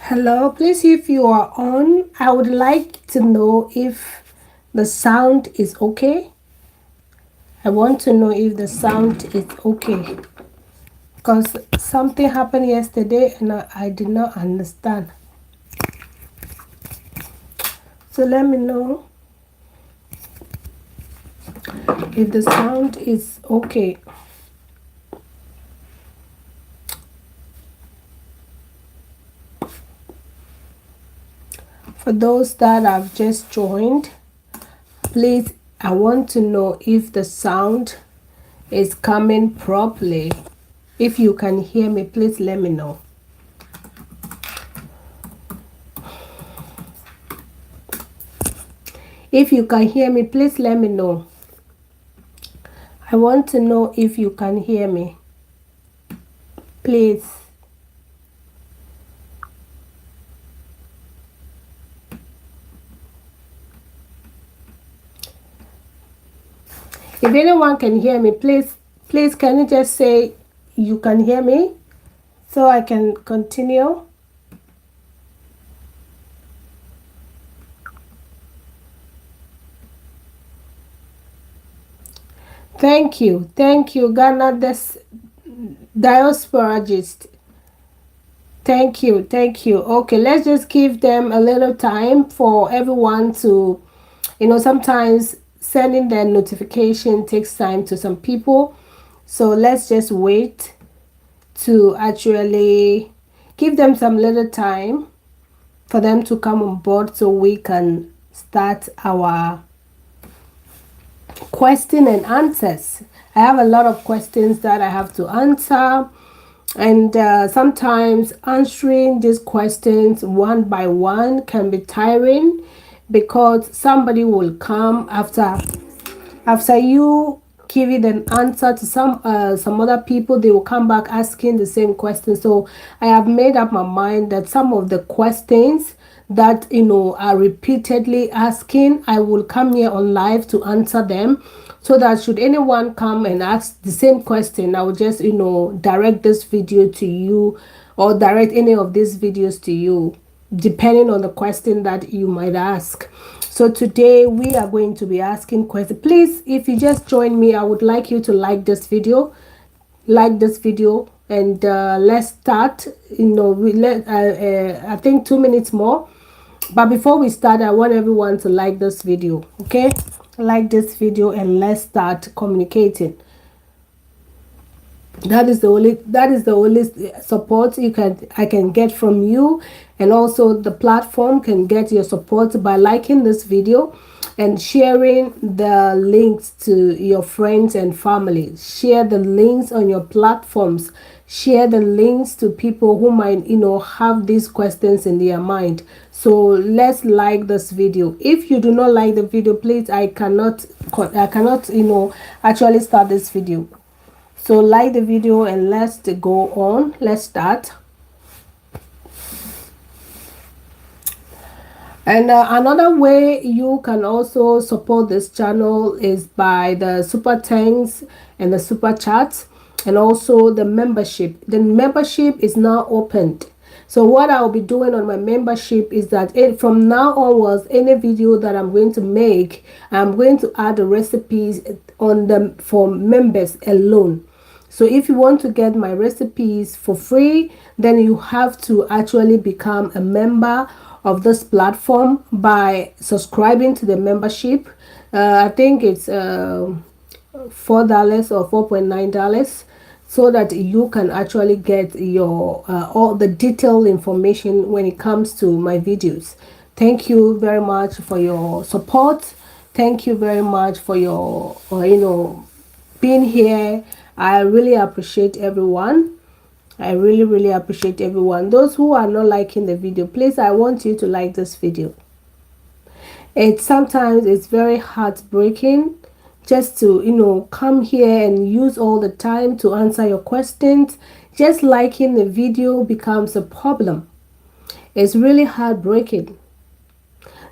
Hello, please, if you are on, I would like to know if the sound is okay. I want to know if the sound is okay because something happened yesterday and I did not understand. So let me know if the sound is okay. For those that have just joined, please, I want to know if the sound is coming properly. If you can hear me, please let me know. If you can hear me, please let me know. I want to know if you can hear me. Please. If anyone can hear me, please can you just say you can hear me so I can continue? Thank you. Thank you, Ghana diasporagist. Thank you. Thank you. Okay, let's just give them a little time for everyone to, sometimes sending their notification takes time to some people. So let's just wait to actually give them some little time for them to come on board so we can start our question and answers. I have a lot of questions that I have to answer, and sometimes answering these questions one by one can be tiring because somebody will come after you give it an answer to some other people. They will come back asking the same question. So I have made up my mind that some of the questions that are repeatedly asking, I will come here on live to answer them, so that should anyone come and ask the same question, I will just direct this video to you, or direct any of these videos to you depending on the question that you might ask. So today we are going to be asking questions. Please, if you just joined me, I would like you to like this video, and let's start. I think 2 minutes more, but before we start, I want everyone to like this video. Okay, like this video and let's start communicating. That is the only support I can get from you, and also the platform can get your support by liking this video and sharing the links to your friends and family. Share the links on your platforms. Share the links to people who might have these questions in their mind. So let's like this video. If you do not like the video, please, I cannot actually start this video. So like the video and let's go on. Let's start. And another way you can also support this channel is by the super thanks and the super chats, and also the membership. The membership is now opened. So what I'll be doing on my membership is that from now onwards, any video that I'm going to make, I'm going to add the recipes on them for members alone. So if you want to get my recipes for free, then you have to actually become a member of this platform by subscribing to the membership. I think it's $4 or $4.9, so that you can actually get your all the detailed information when it comes to my videos. Thank you very much for your support. Thank you very much for your being here. I really appreciate everyone. I really appreciate everyone. Those who are not liking the video, please, I want you to like this video. Sometimes it's very heartbreaking just to come here and use all the time to answer your questions. Just liking the video becomes a problem. It's really heartbreaking.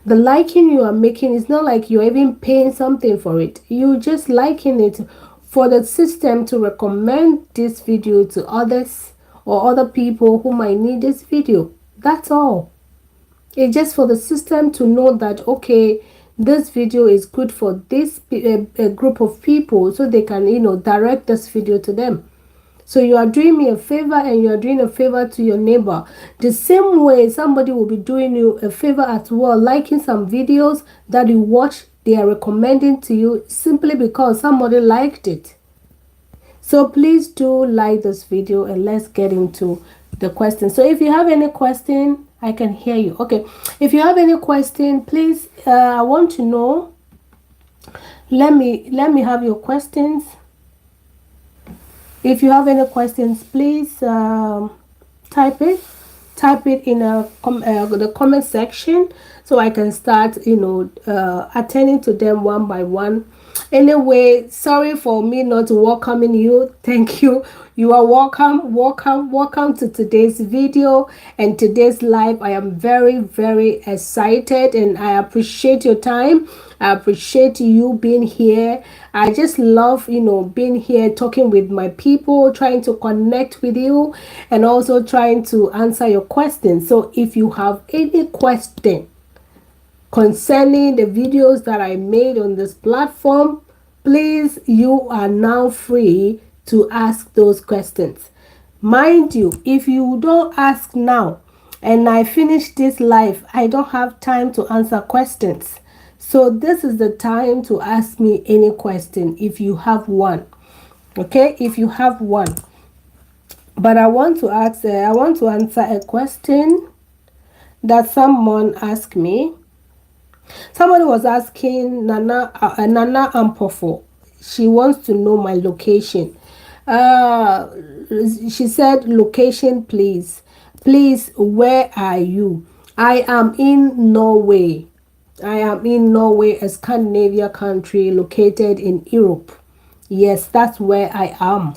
The liking you are making is not like you're even paying something for it. You just liking it for the system to recommend this video to others or other people who might need this video. That's all. It's just for the system to know that, okay, this video is good for this group of people, so they can, direct this video to them. So you are doing me a favor, and you are doing a favor to your neighbor. The same way somebody will be doing you a favor as well, liking some videos that you watch, they are recommending to you simply because somebody liked it. So please do like this video, and let's get into the question. So if you have any question, I can hear you. Okay, if you have any question, please, I want to know. Let me have your questions. If you have any questions, please type it in the comment section, so I can start attending to them one by one. Anyway, sorry for me not welcoming you. Thank you. You are welcome to today's video and today's live. I am very, very excited, and I appreciate your time. I appreciate you being here. I just love, being here, talking with my people, trying to connect with you, and also trying to answer your questions. So if you have any question concerning the videos that I made on this platform, please, you are now free to ask those questions. Mind you, if you don't ask now and I finish this live, I don't have time to answer questions. So this is the time to ask me any question if you have one. Okay, if you have one. But I want to answer a question that someone asked me. Somebody was asking Nana Ampofo. She wants to know my location. She said, location, please. Please, where are you? I am in Norway. I am in Norway, a Scandinavia country located in Europe. Yes, that's where I am.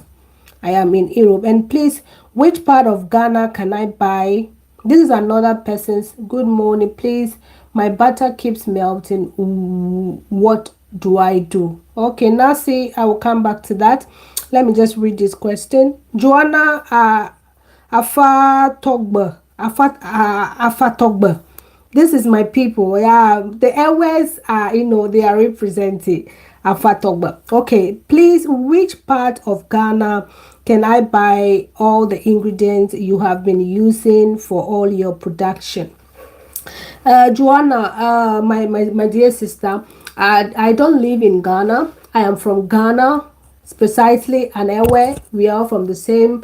I am in Europe. And please, which part of Ghana can I buy? This is another person's. Good morning, please. My butter keeps melting. What do I do? Okay, Nancy, I will come back to that. Let me just read this question. Joanna Afatogba. This is my people. Yeah, the airways are, they are representing Afatogba. Okay, please, which part of Ghana can I buy all the ingredients you have been using for all your production? Joanna, my dear sister, I don't live in Ghana. I am from Ghana, precisely an Ewe. We are from the same,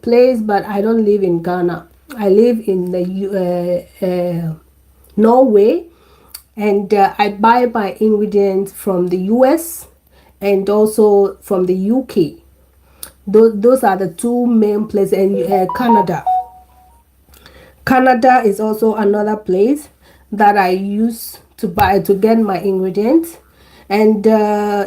place, but I don't live in Ghana. I live in the Norway, and I buy my ingredients from the US and also from the UK. Those are the two main places, and Canada. Canada is also another place that I use to get my ingredients. And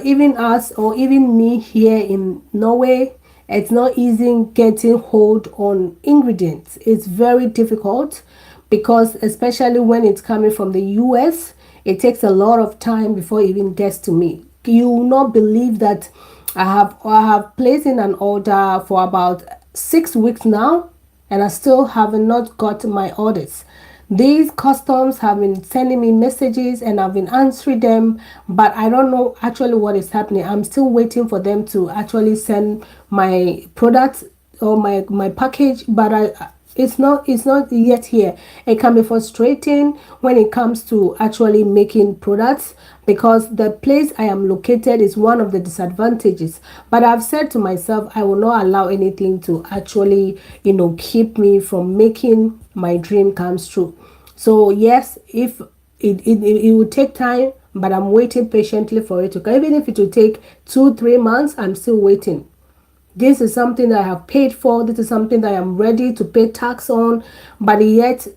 even us, or even me here in Norway, it's not easy getting hold on ingredients. It's very difficult, because especially when it's coming from the US, it takes a lot of time before it even gets to me. You will not believe that I have placed in an order for about 6 weeks now, and I still have not got my orders. These customs have been sending me messages, and I've been answering them, but I don't know actually what is happening. I'm still waiting for them to actually send my products or my package, but it's not yet here. It can be frustrating when it comes to actually making products, because the place I am located is one of the disadvantages. But I've said to myself, I will not allow anything to actually, keep me from making my dream comes true. So yes, if it will take time, but I'm waiting patiently for it to come. Even if it will take 2-3 months, I'm still waiting. This is something that I have paid for. This is something that I am ready to pay tax on. But yet,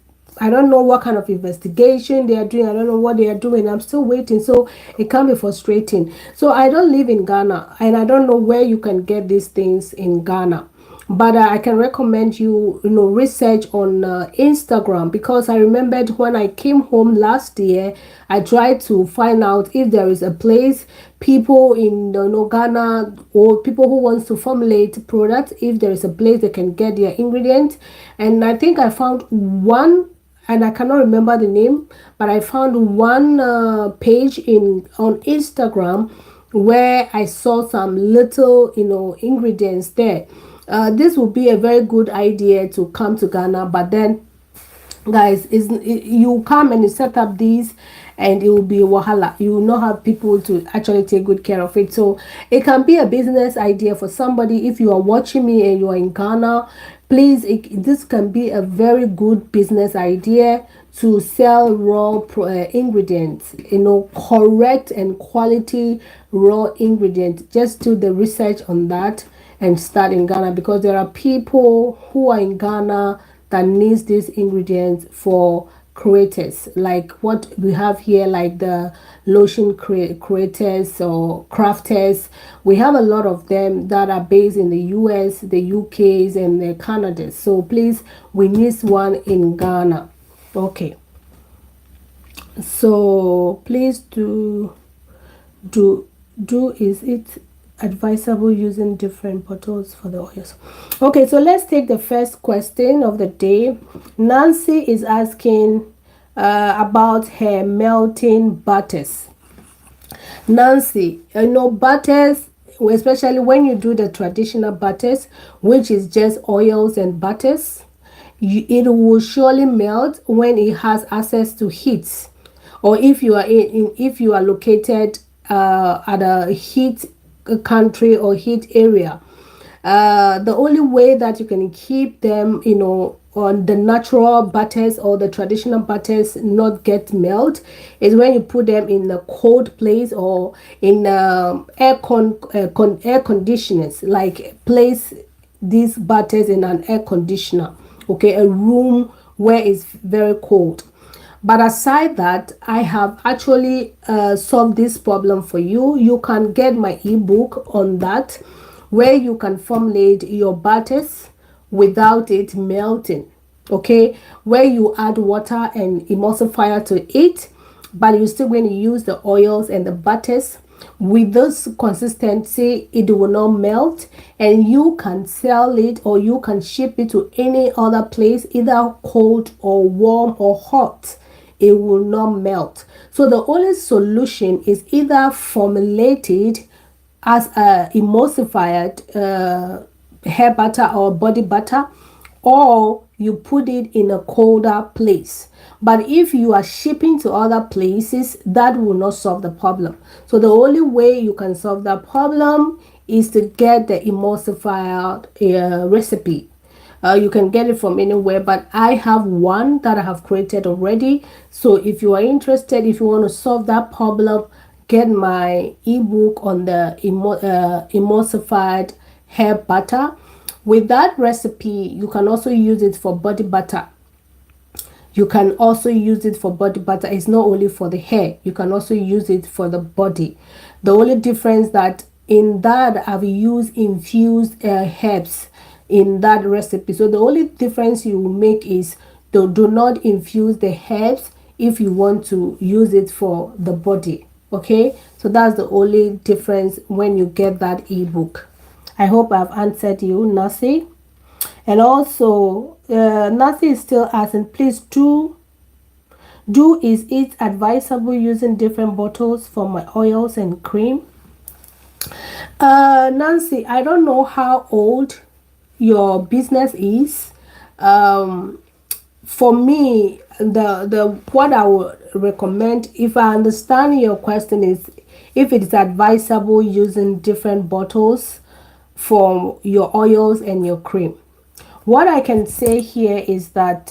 I don't know what kind of investigation they are doing. I don't know what they are doing. I'm still waiting. So it can be frustrating. So I don't live in Ghana, and I don't know where you can get these things in Ghana. but I can recommend you, research on Instagram, because I remembered when I came home last year, I tried to find out if there is a place people in Ghana, or people who wants to formulate products, if there is a place they can get their ingredients. And I think I found one, and I cannot remember the name, but I found one page on Instagram where I saw some little, ingredients there. This would be a very good idea to come to Ghana, but then, guys, you come and you set up these, and it will be wahala. You will not have people to actually take good care of it. So it can be a business idea for somebody. If you are watching me and you are in Ghana, please, this can be a very good business idea to sell raw ingredients, correct and quality raw ingredients. Just do the research on that and start in Ghana, because there are people who are in Ghana that needs these ingredients for creators, like what we have here, like the lotion creators or crafters. We have a lot of them that are based in the US, the UKs, and the Canada. So please, we need one in Ghana. Okay, so please is it advisable using different bottles for the oils? Okay, so let's take the first question of the day. Nancy is asking about her melting butters. Nancy, butters, especially when you do the traditional butters, which is just oils and butters, it will surely melt when it has access to heat, or if you are located at a heat country or heat area. The only way that you can keep them, on the natural butters or the traditional butters not get melt, is when you put them in a cold place, or in air conditioners, like place these butters in an air conditioner, okay, a room where it's very cold. But aside that, I have actually solved this problem for you. You can get my ebook on that, where you can formulate your butters without it melting, okay, where you add water and emulsifier to it, but you're still going to use the oils and the butters with this consistency. It will not melt, and you can sell it, or you can ship it to any other place, either cold or warm or hot. It will not melt. So the only solution is either formulated as a emulsified hair butter or body butter, or you put it in a colder place. But if you are shipping to other places, that will not solve the problem. So the only way you can solve that problem is to get the emulsifier recipe. You can get it from anywhere, but I have one that I have created already. So if you are interested, if you want to solve that problem, get my ebook on the emulsified hair butter. With that recipe, you can also use it for body butter. You can also use it for body butter. It's not only for the hair, you can also use it for the body. The only difference that in that I've used infused herbs in that recipe. So the only difference you will make is do not infuse the herbs if you want to use it for the body. Okay, so that's the only difference when you get that ebook. I hope I've answered you, Nasi. And also Nasi is still asking, please is it advisable using different bottles for my oils and cream? Nancy, I don't know how old your business is. For me, the what I would recommend, if I understand your question, is if it is advisable using different bottles for your oils and your cream. What I can say here is that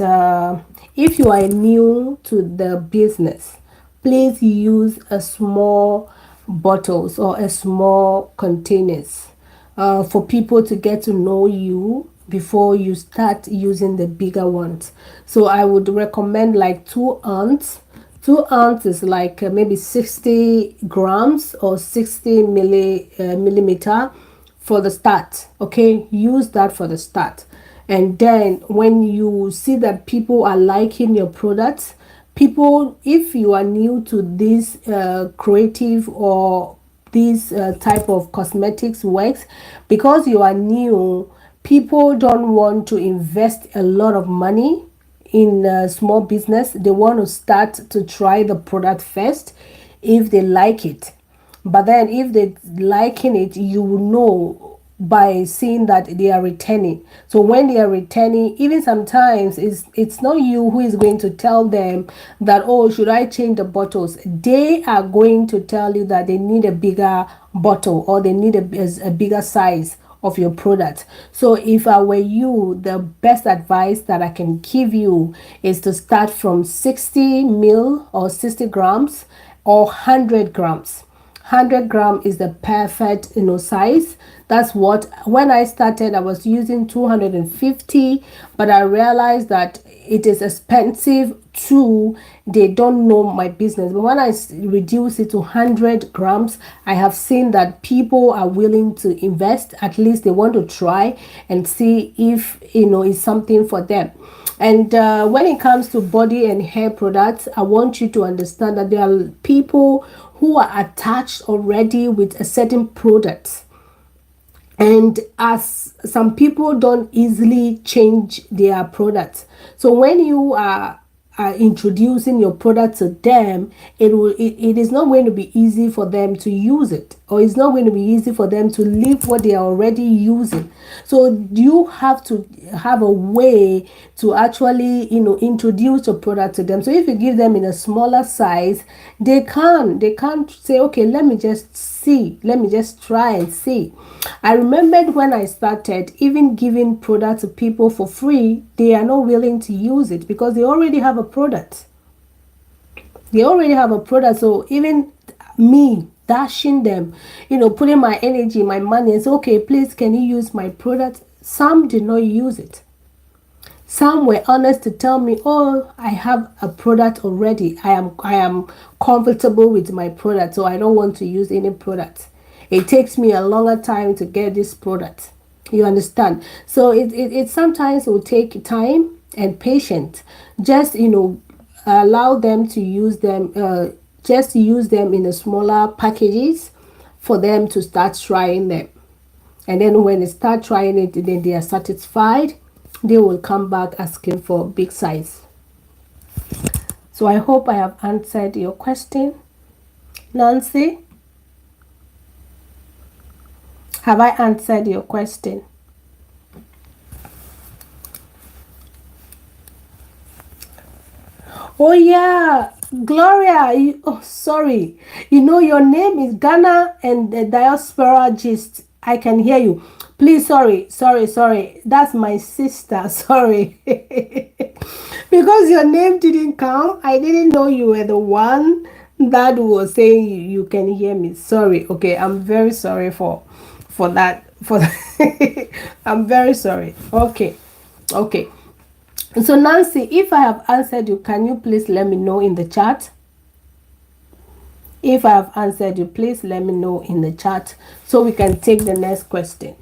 if you are new to the business, please use a small bottles or a small containers for people to get to know you before you start using the bigger ones. So I would recommend like 2 ounce. 2 ounces, like maybe 60 grams or 60 millimeter for the start. Okay, use that for the start. And then when you see that people are liking your products, people, if you are new to this creative or this type of cosmetics works, because you are new, people don't want to invest a lot of money in a small business. They want to start to try the product first if they like it. But then if they liking it, you will know by seeing that they are returning. So when they are returning, even sometimes it's not you who is going to tell them that, oh, should I change the bottles? They are going to tell you that they need a bigger bottle, or they need a bigger size of your product. So if I were you, the best advice that I can give you is to start from 60 mil or 60 grams or 100 grams. 100 gram is the perfect size. That's what, when I started, I was using 250, but I realized that it is expensive too. They don't know my business. But when I reduce it to 100 grams, I have seen that people are willing to invest. At least they want to try and see if it's something for them. And when it comes to body and hair products, I want you to understand that there are people who are attached already with a certain product. And as some people don't easily change their products. So when you are introducing your product to them, it is not going to be easy for them to use it, or it's not going to be easy for them to leave what they are already using. So you have to have a way to actually introduce your product to them. So if you give them in a smaller size, they can't say, okay, let me just try and see. I remembered when I started, even giving product to people for free, they are not willing to use it because they already have a product. So even me dashing them, putting my energy, my money, and say, okay, please, can you use my product? Some did not use it. Some were honest to tell me, oh, I have a product already. I am comfortable with my product, so I don't want to use any product. It takes me a longer time to get this product. You understand? So it sometimes will take time and patience. Just allow them to use them. Just use them in a smaller packages for them to start trying them. And then when they start trying it, then they are satisfied, they will come back asking for big size. So I hope I have answered your question, Nancy. Have I answered your question? Oh yeah, Gloria. Sorry. Your name is Ghana and the Diaspora Gist. I can hear you. Please, sorry. That's my sister. Sorry. Because your name didn't come, I didn't know you were the one that was saying you can hear me. Sorry. Okay, I'm very sorry for that. I'm very sorry. Okay. So Nancy, if I have answered you, can you please let me know in the chat? If I have answered you, please let me know in the chat so we can take the next question.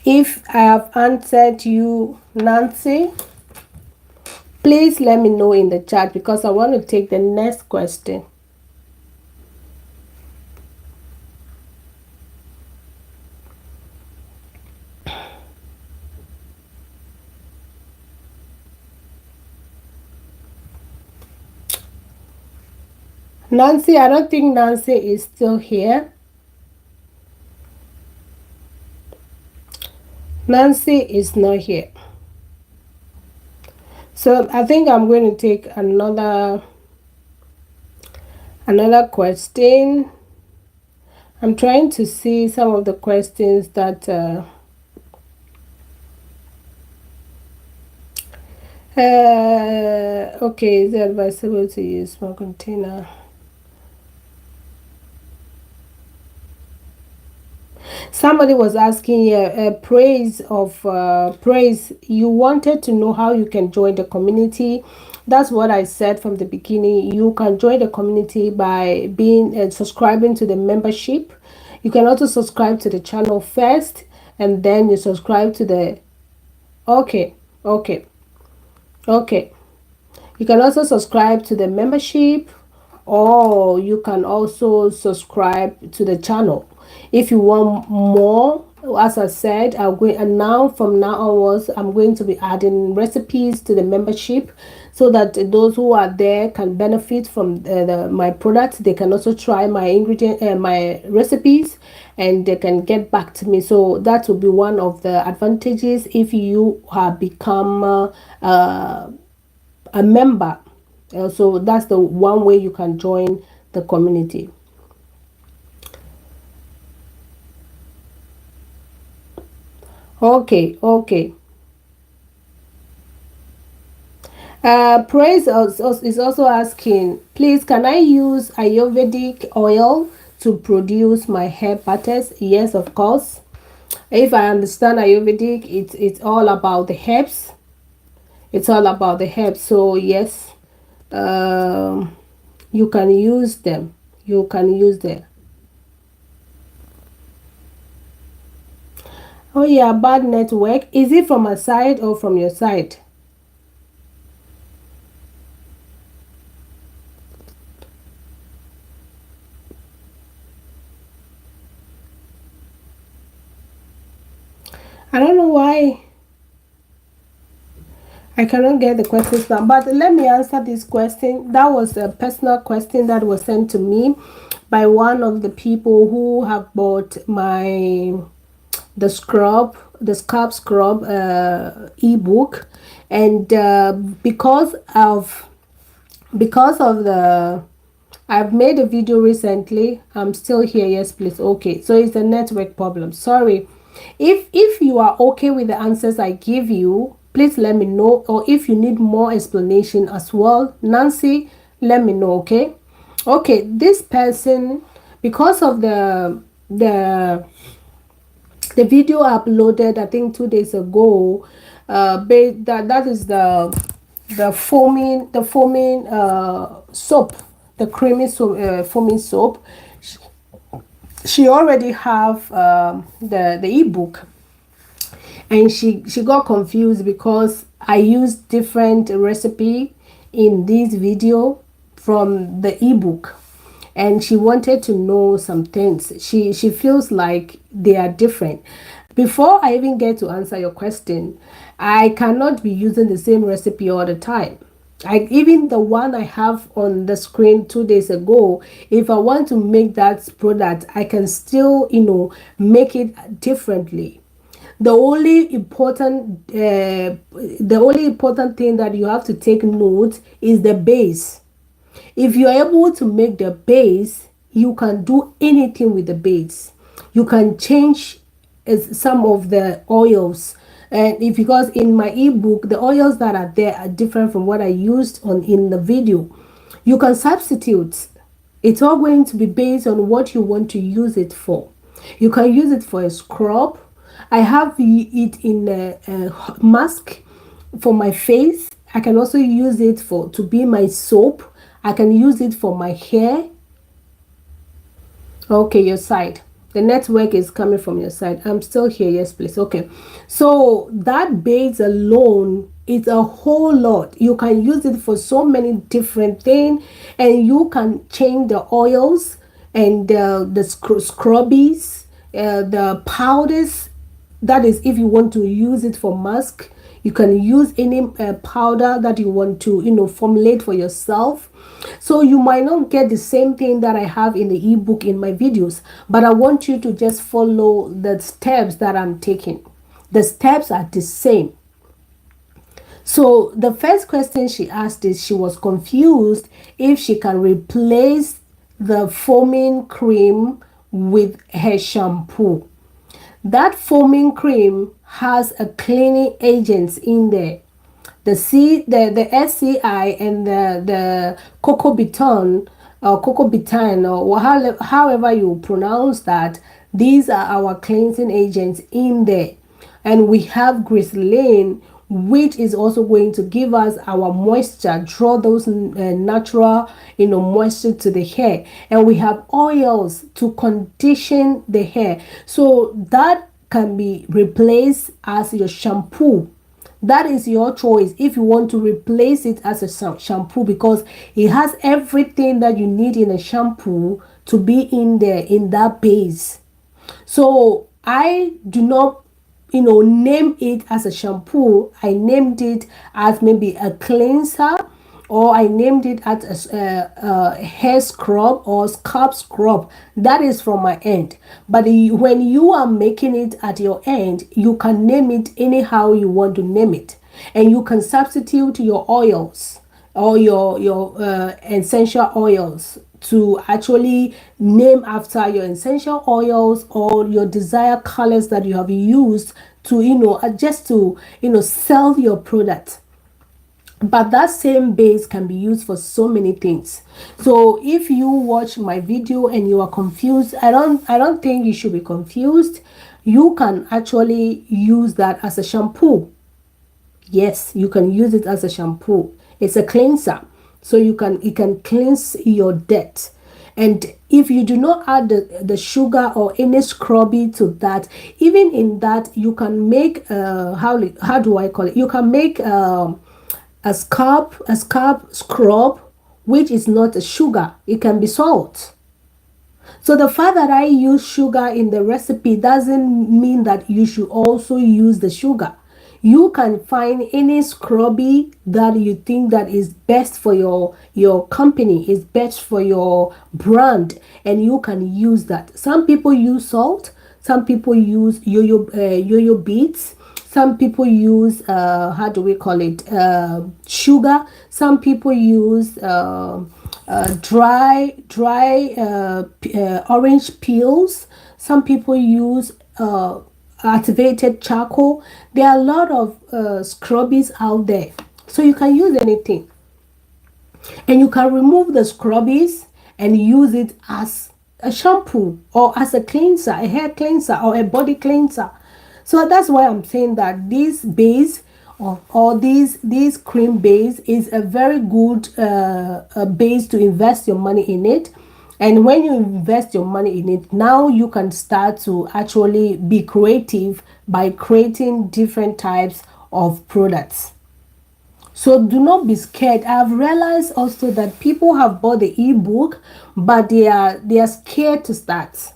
If I have answered you, Nancy, please let me know in the chat because I want to take the next question. Nancy, I don't think Nancy is still here. Nancy is not here. So I think I'm going to take another question. I'm trying to see some of the questions that okay, is it advisable to use small container? Somebody was asking praise. You wanted to know how you can join the community. That's what I said from the beginning. You can join the community by being subscribing to the membership. You can also subscribe to the channel first, and then you subscribe to the okay, okay, okay. You can also subscribe to the membership, or you can also subscribe to the channel if you want more. As I said, I'm going, and now from now onwards I'm going to be adding recipes to the membership, so that those who are there can benefit from my products. They can also try my my recipes, and they can get back to me. So that will be one of the advantages if you have become a member. So that's the one way you can join the community. Okay, okay. Praise is also asking, please, can I use Ayurvedic oil to produce my hair butters? Yes, of course. If I understand Ayurvedic, it's all about the herbs. It's all about the herbs. So yes, you can use them. You can use them. Oh yeah, bad network. Is it from my side or from your side? I don't know why I cannot get the questions now, but let me answer this question. That was a personal question that was sent to me by one of the people who have bought my the scalp scrub ebook, and because of the I've made a video recently. I'm still here. Yes, please. Okay, so it's a network problem. Sorry. If you are okay with the answers I give you, please let me know. Or if you need more explanation as well, Nancy, let me know. Okay. Okay. This person, because of the video uploaded, I think 2 days ago, that is the foaming soap, the creamy soap, foaming soap. She already have the ebook, and she got confused because I used different recipe in this video from the ebook, and she wanted to know some things. She feels like they are different. Before I even get to answer your question, I cannot be using the same recipe all the time. Even the one I have on the screen 2 days ago, if I want to make that product, I can still make it differently. The only important thing that you have to take note is the base. If you're able to make the base, you can do anything with the base. You can change some of the oils, and if because in my ebook the oils that are there are different from what I used on in the video, you can substitute. It's all going to be based on what you want to use it for. You can use it for a scrub. I have it in a mask for my face. I can also use it to be my soap. I can use it for my hair. Okay, your side. The network is coming from your side. I'm still here. Yes, please. Okay. So that base alone is a whole lot. You can use it for so many different things, and you can change the oils and the scrubbies, the powders. That is, if you want to use it for mask, you can use any powder that you want to formulate for yourself. So you might not get the same thing that I have in the ebook in my videos, but I want you to just follow the steps that I'm taking. The steps are the same. So the first question she asked is, she was confused if she can replace the foaming cream with her shampoo. That foaming cream has a cleaning agents in there. The SCI and the cocoa beton or cocoa betan, or however you pronounce that, these are our cleansing agents in there. And we have glycerin, which is also going to give us our moisture, draw those natural, moisture to the hair. And we have oils to condition the hair, so that can be replaced as your shampoo. That is your choice if you want to replace it as a shampoo, because it has everything that you need in a shampoo to be in there, in that base. So I do not name it as a shampoo. I named it as maybe a cleanser, or I named it as a hair scrub or scalp scrub. That is from my end. But when you are making it at your end, you can name it anyhow you want to name it. And you can substitute your oils or your essential oils to actually name after your essential oils or your desired colors that you have used to just to sell your product. But that same base can be used for so many things. So if you watch my video and you are confused, I don't think you should be confused. You can actually use that as a shampoo. Yes, you can use it as a shampoo. It's a cleanser, so it can cleanse your dirt. And if you do not add the sugar or any scrubby to that, even in that, you can make how do I call it? You can make a scalp scrub, which is not a sugar. It can be salt. So the fact that I use sugar in the recipe doesn't mean that you should also use the sugar. You can find any scrubby that you think that is best for your company, is best for your brand, and you can use that. Some people use salt, some people use yo-yo beads, some people use how do we call it, sugar. Some people use dry orange peels. Some people use activated charcoal. There are a lot of scrubbies out there, so you can use anything, and you can remove the scrubbies and use it as a shampoo or as a cleanser, a hair cleanser or a body cleanser. So that's why I'm saying that this base or this cream base is a very good base to invest your money in it. And when you invest your money in it, now you can start to actually be creative by creating different types of products. So do not be scared. I've realized also that people have bought the ebook, but they are scared to start.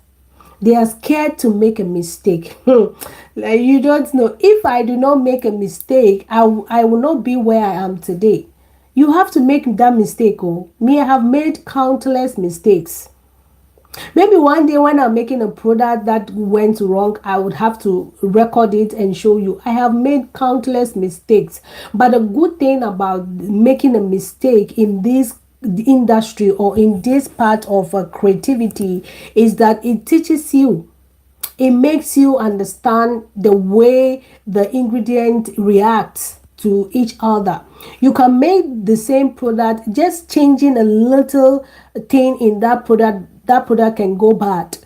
They are scared to make a mistake. Like, you don't know. If I do not make a mistake, I will not be where I am today. You have to make that mistake. Oh, me, I have made countless mistakes. Maybe one day when I'm making a product that went wrong, I would have to record it and show you. I have made countless mistakes. But the good thing about making a mistake in this industry or in this part of creativity is that it teaches you. It makes you understand the way the ingredient reacts to each other. You can make the same product, just changing a little thing in that product. That product can go bad,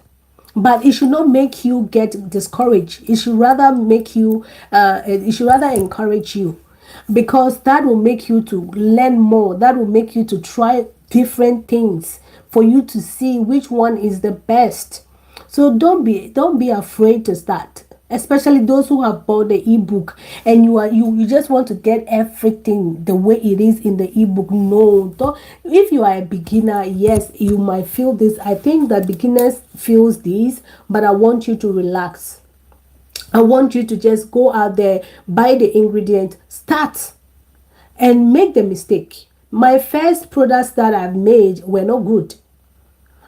but it should not make you get discouraged. It should rather make you it should rather encourage you, because that will make you to learn more. That will make you to try different things for you to see which one is the best. So don't be afraid to start, especially those who have bought the ebook and you just want to get everything the way it is in the ebook. No, don't. If you are a beginner, yes, you might feel this. I think that beginners feels this, but I want you to relax. I want you to just go out there, buy the ingredient, start, and make the mistake. My first products that I've made were not good,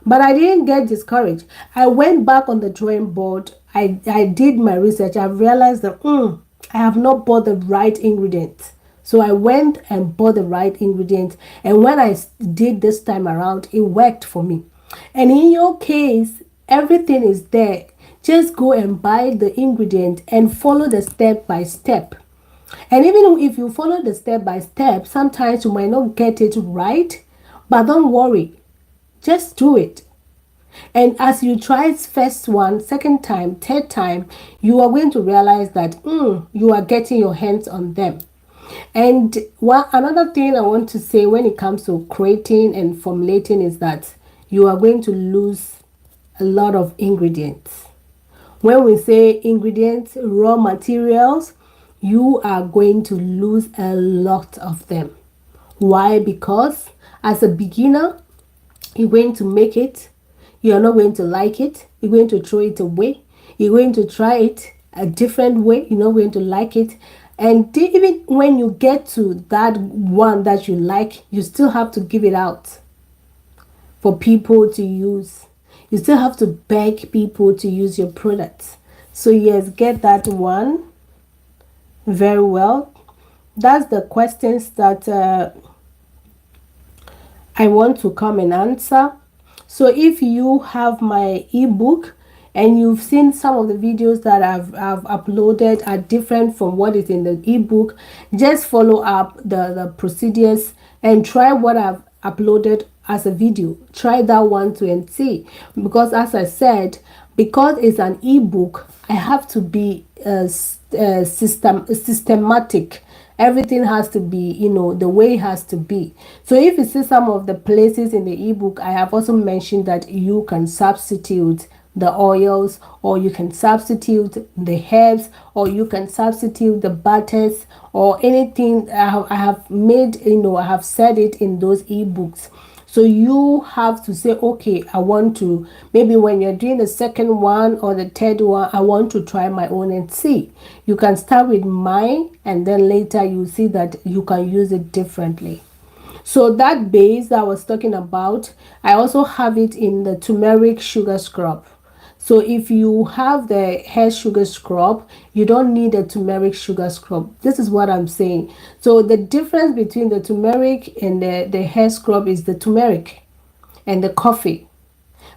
but I didn't get discouraged. I went back on the drawing board. I did my research. I realized that I have not bought the right ingredient. So I went and bought the right ingredient. And when I did this time around, it worked for me. And in your case, everything is there. Just go and buy the ingredient and follow the step by step. And even if you follow the step by step, sometimes you might not get it right, but don't worry. Just do it. And as you try it first one, second time, third time, you are going to realize that you are getting your hands on them. And another thing I want to say when it comes to creating and formulating is that you are going to lose a lot of ingredients. When we say ingredients, raw materials, you are going to lose a lot of them. Why? Because as a beginner, you're going to make it, you're not going to like it, you're going to throw it away, you're going to try it a different way, you're not going to like it. And even when you get to that one that you like, you still have to give it out for people to use. You still have to beg people to use your products. So yes, get that one very well. That's the questions that I want to come and answer. So if you have my ebook and you've seen some of the videos that I've uploaded are different from what is in the ebook, just follow up the procedures and try what I've uploaded as a video. Try that one too and see, because as I said, because it's an ebook, I have to be systematic. Everything has to be, the way it has to be. So if you see some of the places in the ebook, I have also mentioned that you can substitute the oils, or you can substitute the herbs, or you can substitute the butters, or anything. I have made, I have said it in those ebooks. So you have to say, okay, I want to, maybe when you're doing the second one or the third one, I want to try my own and see. You can start with mine and then later you see that you can use it differently. So that base that I was talking about, I also have it in the turmeric sugar scrub. So if you have the hair sugar scrub, you don't need a turmeric sugar scrub. This is what I'm saying. So the difference between the turmeric and the hair scrub is the turmeric and the coffee.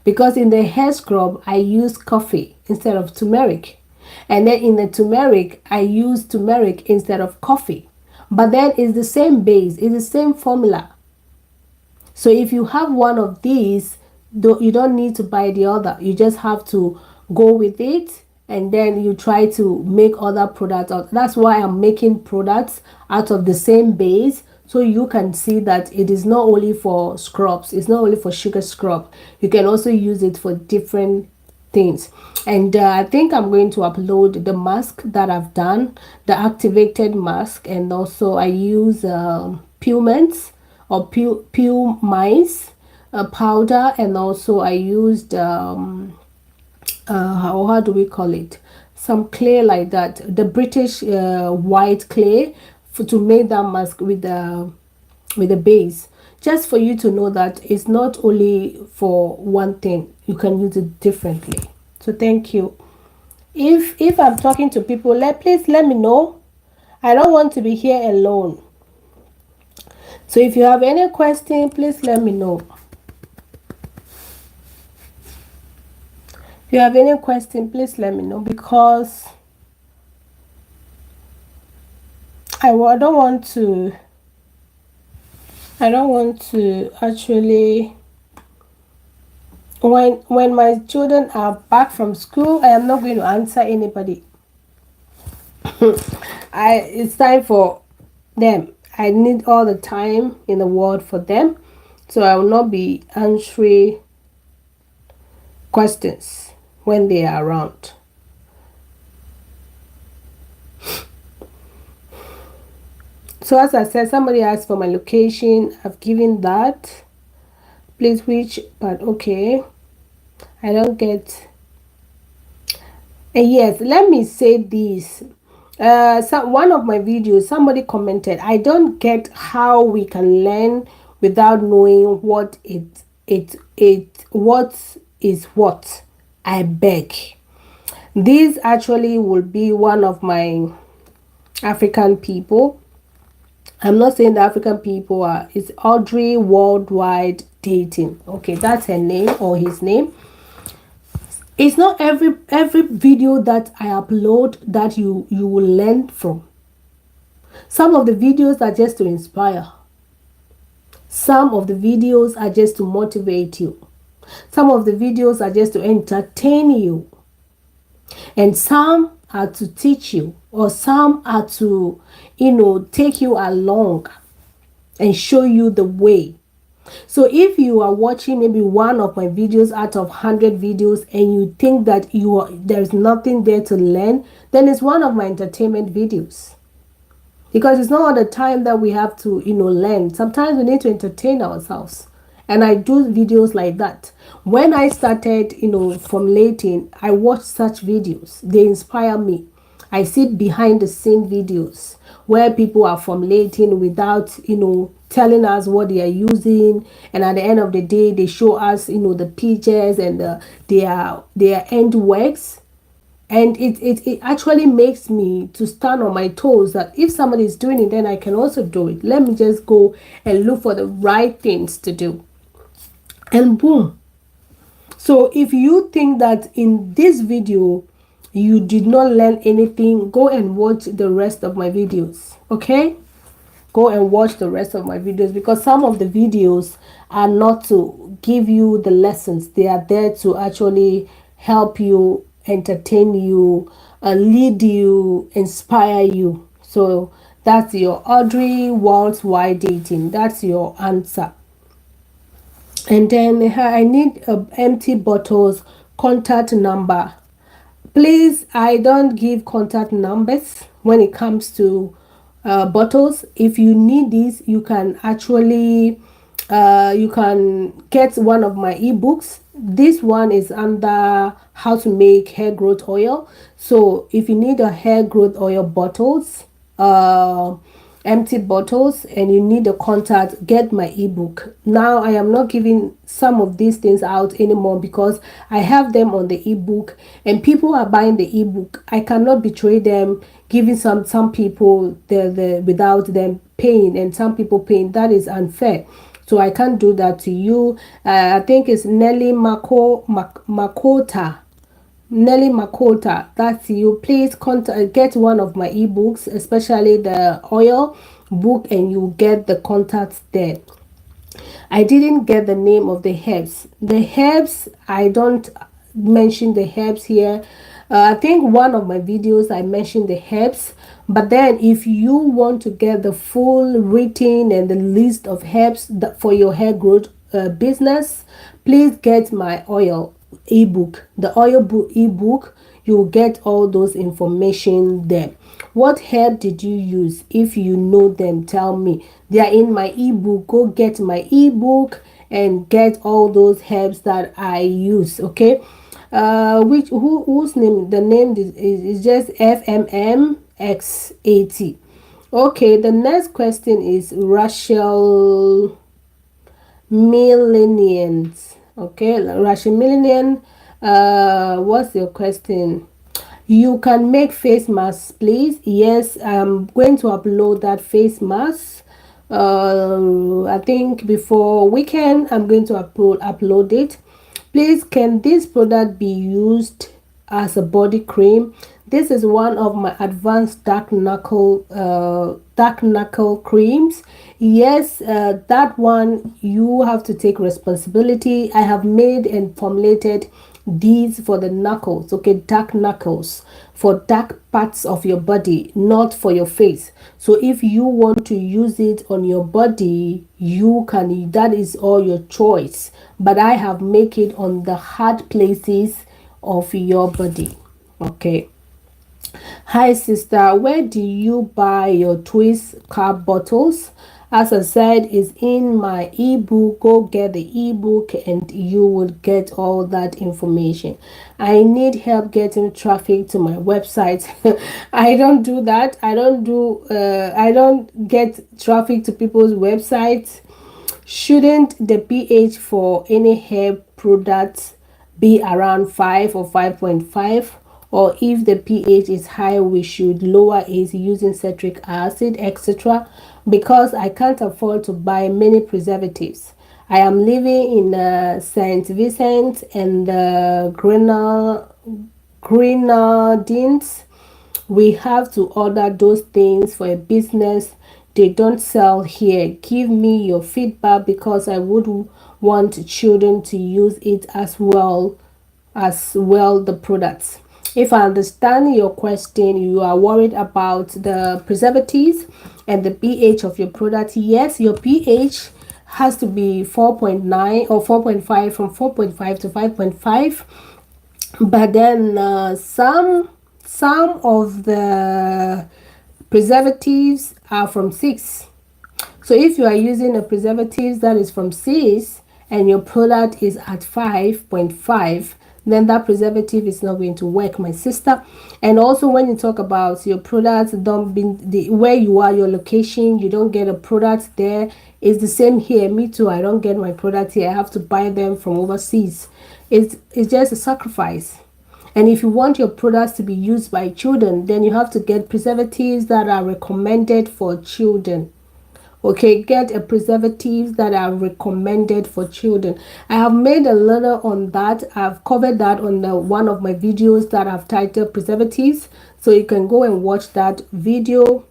Because in the hair scrub, I use coffee instead of turmeric. And then in the turmeric, I use turmeric instead of coffee. But then it's the same base, it's the same formula. So if you have one of these, you don't need to buy the other. You just have to go with it, and then you try to make other products out. That's why I'm making products out of the same base, so you can see that it is not only for scrubs, it's not only for sugar scrub. You can also use it for different things. And I think I'm going to upload the mask that I've done, the activated mask, and also I use Puments or Pumice powder, and also I used how do we call it, some clay like that, the British white clay, to make that mask with the base, just for you to know that it's not only for one thing, you can use it differently. So thank you. If I'm talking to people, please let me know. I don't want to be here alone. So if you have any question, please let me know. If you have any question, please let me know, because I don't want to actually, when my children are back from school, I am not going to answer anybody. It's time for them. I need all the time in the world for them, so I will not be answering questions when they are around. So as I said, somebody asked for my location. I've given that. Please reach, but okay, I don't get. Yes, let me say this. One of my videos, somebody commented, I don't get how we can learn without knowing what what is what. I beg. This actually will be one of my African people. I'm not saying the African people are. It's Audrey Worldwide Dating. Okay, that's her name or his name. It's not every video that I upload that you will learn from. Some of the videos are just to inspire. Some of the videos are just to motivate you. Some of the videos are just to entertain you, and some are to teach you, or some are to, take you along and show you the way. So if you are watching maybe one of my videos out of 100 videos and you think that there's nothing there to learn, then it's one of my entertainment videos. Because it's not all the time that we have to, learn. Sometimes we need to entertain ourselves. And I do videos like that. When I started, formulating, I watched such videos. They inspire me. I see behind the scene videos where people are formulating without, telling us what they are using. And at the end of the day, they show us, the pictures and their end works. And it actually makes me to stand on my toes, that if somebody is doing it, then I can also do it. Let me just go and look for the right things to do, and boom. So if you think that in this video you did not learn anything, go and watch the rest of my videos. Okay, go and watch the rest of my videos, because some of the videos are not to give you the lessons. They are there to actually help you, entertain you, lead you, inspire you. So that's your Audrey Walls Why Dating. That's your answer. And then I need empty bottles contact number. Please, I don't give contact numbers when it comes to bottles. If you need this, you can actually you can get one of my ebooks. This one is under how to make hair growth oil. So if you need a hair growth oil bottles, empty bottles, and you need a contact, get my ebook. Now I am not giving some of these things out anymore because I have them on the ebook and people are buying the ebook. I cannot betray them, giving some people the without them paying, and some people paying. That is unfair. So I can't do that to you. I think it's Nelly Makota. Nelly Makota, that's you. Please get one of my ebooks, especially the oil book, and you get the contacts there. I didn't get the name of the herbs. The herbs, I don't mention the herbs here. I think one of my videos I mentioned the herbs, but then if you want to get the full written and the list of herbs for your hair growth business, please get my oil ebook. The oil book ebook, you will get all those information there. What herb did you use? If you know them, tell me. They are in my ebook. Go get my ebook and get all those herbs that I use. Okay, whose name? The name is just FMMX80. Okay, the next question is Rachel Millennials. Okay, Rachel Millennial, what's your question? You can make face masks, please. Yes, I'm going to upload that face mask. I think before weekend I'm going to upload it. Please, can this product be used as a body cream? This is one of my advanced dark knuckle creams. Yes, that one you have to take responsibility. I have made and formulated these for the knuckles. Okay, dark knuckles, for dark parts of your body, not for your face. So if you want to use it on your body, you can. That is all your choice, but I have make it on the hard places of your body. Okay. Hi sister, where do you buy your twist carb bottles? As I said, is in my ebook. Go get the ebook and you will get all that information. I need help getting traffic to my website. I don't do that. I don't get traffic to people's websites. Shouldn't the pH for any hair products be around 5 or 5.5? Or if the pH is high, we should lower it using citric acid, etc. Because I can't afford to buy many preservatives. I am living in St. Vincent and Grenadines. We have to order those things for a business. They don't sell here. Give me your feedback because I would want children to use it as well the products. If I understand your question, you are worried about the preservatives and the pH of your product. Yes, your pH has to be 4.9 or 4.5, from 4.5 to 5.5. But then some of the preservatives are from 6. So if you are using a preservative that is from 6 and your product is at 5.5, then that preservative is not going to work, my sister. And also, when you talk about your products, don't be where you are, your location, you don't get a product there. It's the same here. Me too. I don't get my product here. I have to buy them from overseas. It's just a sacrifice. And if you want your products to be used by children, then you have to get preservatives that are recommended for children. Okay, get a preservatives that are recommended for children. I have made a little on that. I've covered that on one of my videos that I've titled preservatives. So you can go and watch that video.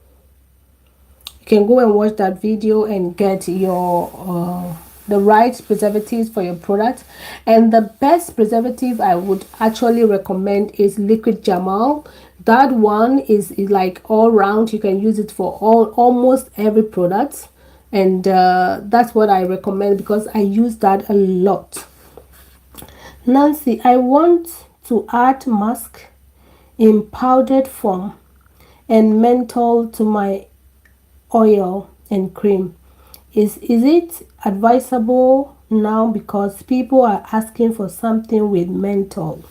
You can go and watch that video and get your the right preservatives for your product. And the best preservative I would actually recommend is Liquid Jamal. That one is like all round. You can use it for almost every product, and that's what I recommend because I use that a lot. Nancy, I want to add musk in powdered form and menthol to my oil and cream. Is it advisable now because people are asking for something with menthol?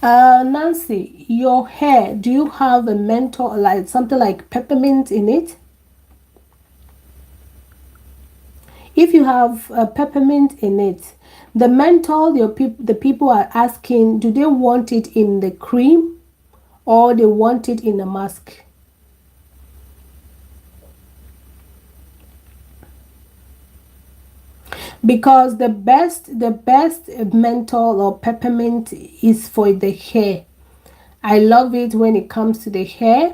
Nancy, your hair, do you have a menthol, like something like peppermint in it? If you have a peppermint in it, the menthol, the people are asking, do they want it in the cream or they want it in a mask? Because the best menthol or peppermint is for the hair. I love it when it comes to the hair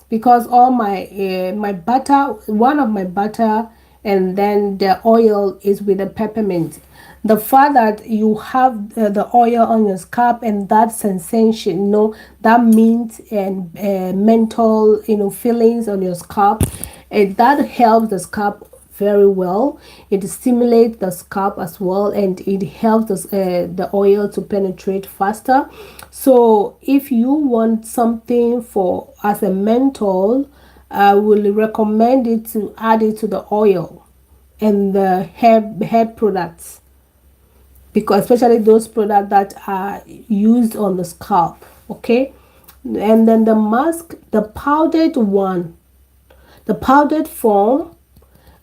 because all my my butter, one of my butter, and then the oil is with the peppermint. The fact that you have the oil on your scalp and that sensation, that mint and menthol, feelings on your scalp, that helps the scalp very well. It stimulates the scalp as well, and it helps the oil to penetrate faster. So if you want something for as a menthol, I will recommend it to add it to the oil and the hair products, because especially those products that are used on the scalp. Okay, and then the mask, the powdered one, the powdered form,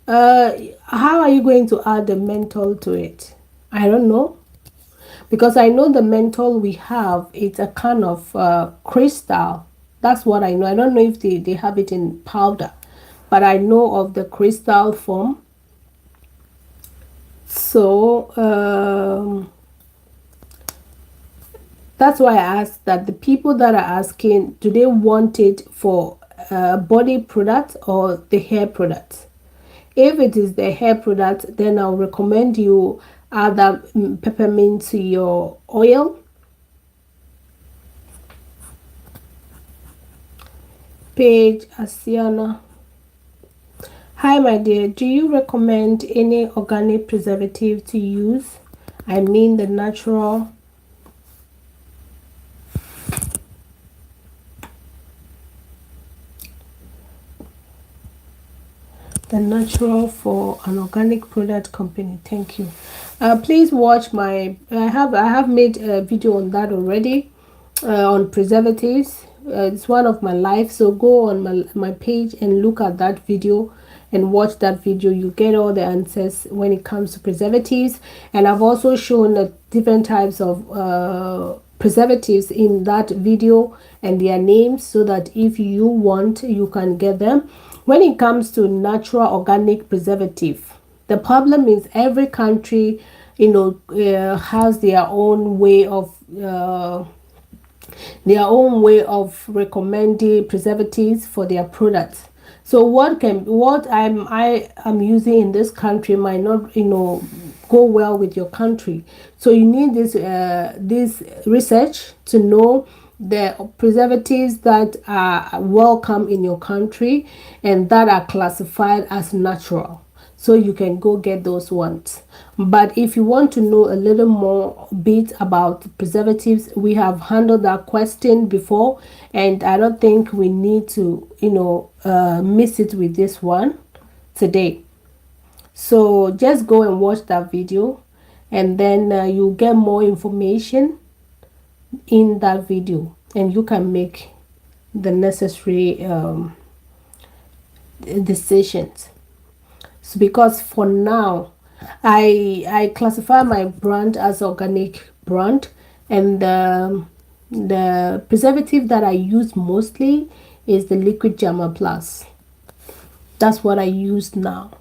how are you going to add the menthol to it? I don't know, because I know the menthol we have, it's a kind of crystal. That's what I know. I don't know if they have it in powder, but I know of the crystal form. So that's why I asked that the people that are asking, do they want it for body product or the hair product? If it is the hair product, then I'll recommend you add that peppermint to your oil. Paige Asiana. Hi, my dear. Do you recommend any organic preservative to use? I mean the natural. The natural for an organic product company. Thank you. Please watch my. I have made a video on that already, on preservatives. It's one of my lives. So go on my page and look at that video and watch that video. You get all the answers when it comes to preservatives. And I've also shown different types of preservatives in that video and their names, so that if you want, you can get them. When it comes to natural organic preservative, the problem is every country, has their own way of recommending preservatives for their products. So what I am using in this country might not, go well with your country. So you need this research to know the preservatives that are welcome in your country and that are classified as natural, so you can go get those ones. But if you want to know a little more bit about preservatives, we have handled that question before, and I don't think we need to miss it with this one today. So just go and watch that video, and then you'll get more information in that video, and you can make the necessary decisions. So because for now, I classify my brand as organic brand, and the preservative that I use mostly is the liquid Germa Plus. That's what I use now.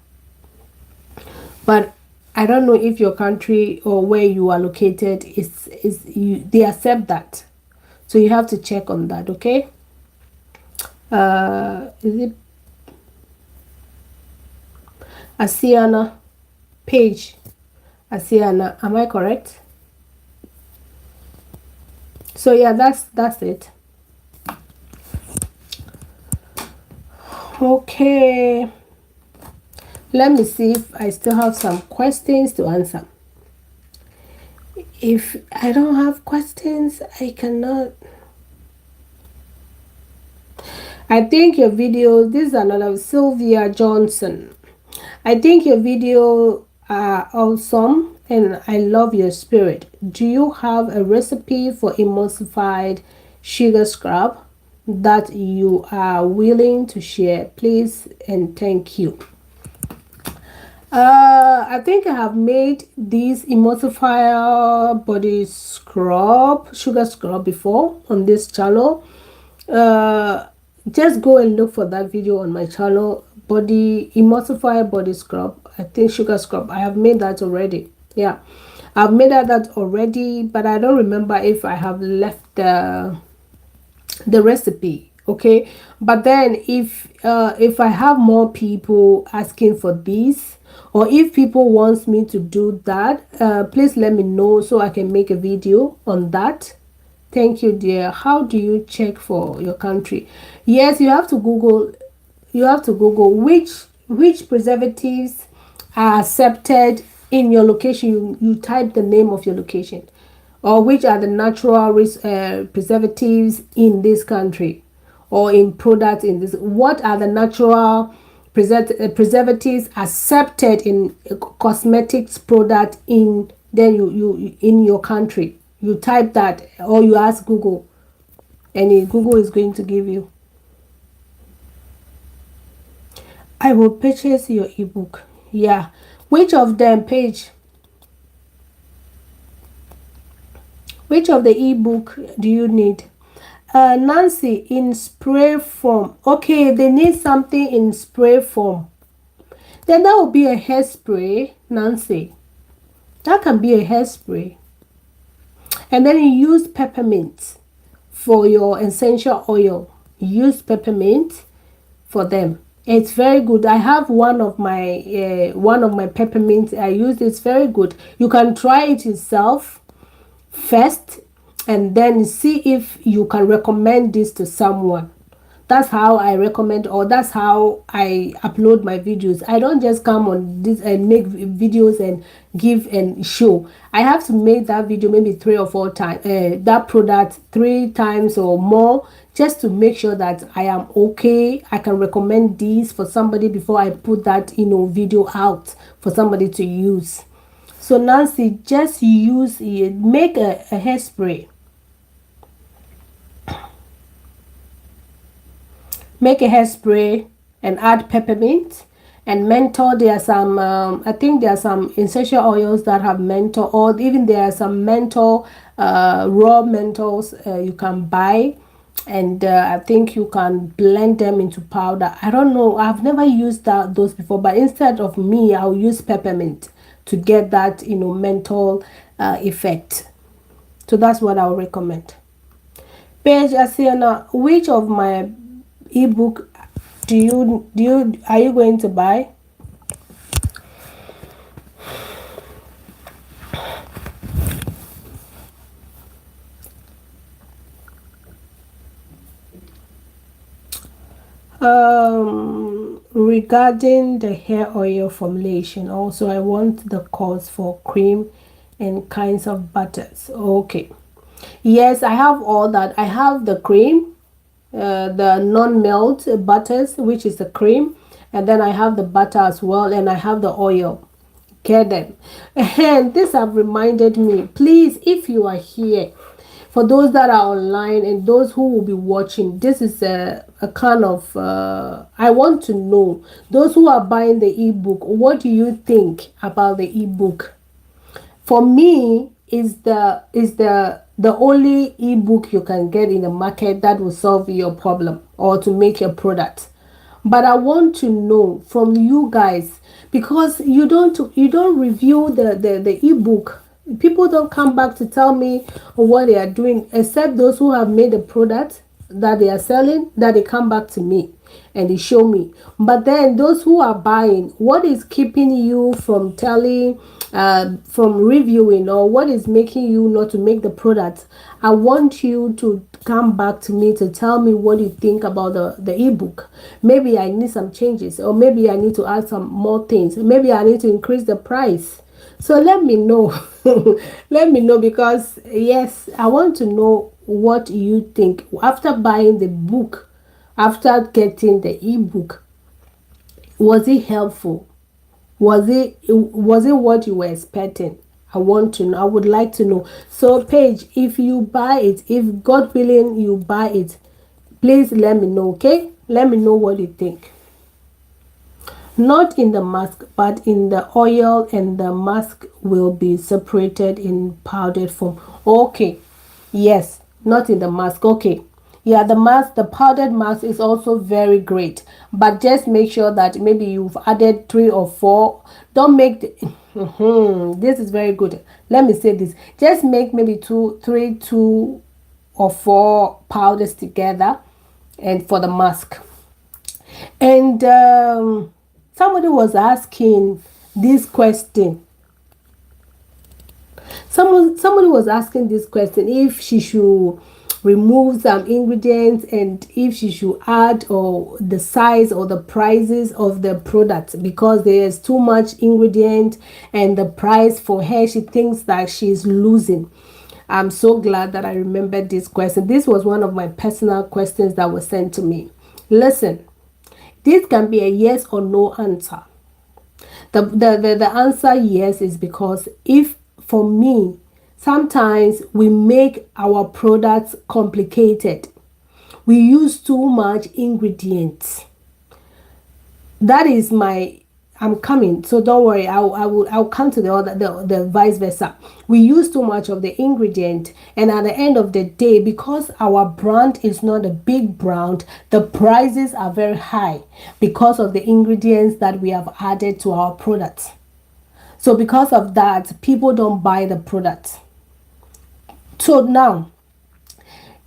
But I don't know if your country or where you are located they accept that. So you have to check on that, okay? Is it Asiana Page? Asiana, am I correct? So yeah, that's it. Okay, let me see if I still have some questions to answer. If I don't have questions, I cannot. I think your video, this is another Sylvia Johnson. I think your video are awesome and I love your spirit. Do you have a recipe for emulsified sugar scrub that you are willing to share, please? And thank you. I think I have made this emulsifier body scrub, sugar scrub before on this channel. Just go and look for that video on my channel. Body emulsifier body scrub, I think sugar scrub. I have made that already. Yeah, I've made that already, but I don't remember if I have left the recipe. Okay, but then if I have more people asking for this, or if people wants me to do that, please let me know so I can make a video on that. Thank you, dear. How do you check for your country? Yes, you have to Google. You have to Google which preservatives are accepted in your location. You type the name of your location, or which are the natural preservatives in this country, or in products in this. What are the natural preservatives accepted in cosmetics product in you in your country? You type that, or you ask Google, and Google is going to give you. I will purchase your ebook. Yeah, which of them, Page? Which of the ebook do you need? Nancy, in spray form. Okay, they need something in spray form. Then that will be a hairspray, Nancy. That can be a hairspray. And then you use peppermint for your essential oil. Use peppermint for them. It's very good. I have one of my peppermint I use. It's very good. You can try it yourself first, and then see if you can recommend this to someone. That's how I recommend, or that's how I upload my videos. I don't just come on this and make videos and give and show. I have to make that video maybe 3 or 4 times, that product 3 times or more, just to make sure that I am okay. I can recommend these for somebody before I put that video out for somebody to use. So Nancy, just use it. Make a hairspray. Make a hairspray and add peppermint and menthol. There are some I think there are some essential oils that have menthol, or even there are some menthol, raw menthols you can buy, and I think you can blend them into powder. I don't know, I've never used those before, but instead of me, I'll use peppermint to get that menthol effect. So that's what I'll recommend. Paige Asiana, which of my ebook Are you going to buy? Regarding the hair oil formulation, also I want the cost for cream and kinds of butters. Okay. Yes, I have all that. I have the cream, the non-melt butters, which is the cream, and then I have the butter as well, and I have the oil. Get them. And this have reminded me, please, if you are here, for those that are online and those who will be watching, this is a kind of I want to know, those who are buying the ebook, what do you think about the ebook? For me, is the only ebook you can get in the market that will solve your problem or to make your product. But I want to know from you guys, because you don't review the ebook. People don't come back to tell me what they are doing, except those who have made the product that they are selling, that they come back to me and they show me. But then those who are buying, what is keeping you from telling, from reviewing, or what is making you not to make the product? I want you to come back to me to tell me what you think about the ebook. Maybe I need some changes, or maybe I need to add some more things. Maybe I need to increase the price. So let me know. Let me know, because yes, I want to know what you think after buying the book, after getting the ebook. Was it helpful? Was it what you were expecting? I want to know. I would like to know. So Paige, if you buy it, if God willing you buy it, please let me know. Okay, let me know what you think. Not in the mask, but in the oil, and the mask will be separated in powdered form. Okay, yes, not in the mask. Okay, yeah, the mask, the powdered mask is also very great, but just make sure that maybe you've added 3 or 4. Don't make the this is very good. Let me say this, just make maybe 2 or 4 powders together, and for the mask. And somebody was asking this question. Somebody was asking this question, if she should remove some ingredients, and if she should add, or the size or the prices of the product, because there's too much ingredient and the price for her, she thinks that she's losing. I'm so glad that I remembered this question. This was one of my personal questions that was sent to me. Listen, this can be a yes or no answer. The answer yes is because, if for me, sometimes we make our products complicated. We use too much ingredients. That is my, I'm coming, so don't worry. I'll come to the other, the vice versa. We use too much of the ingredient, and at the end of the day, because our brand is not a big brand, the prices are very high because of the ingredients that we have added to our products. So because of that, people don't buy the product. So now,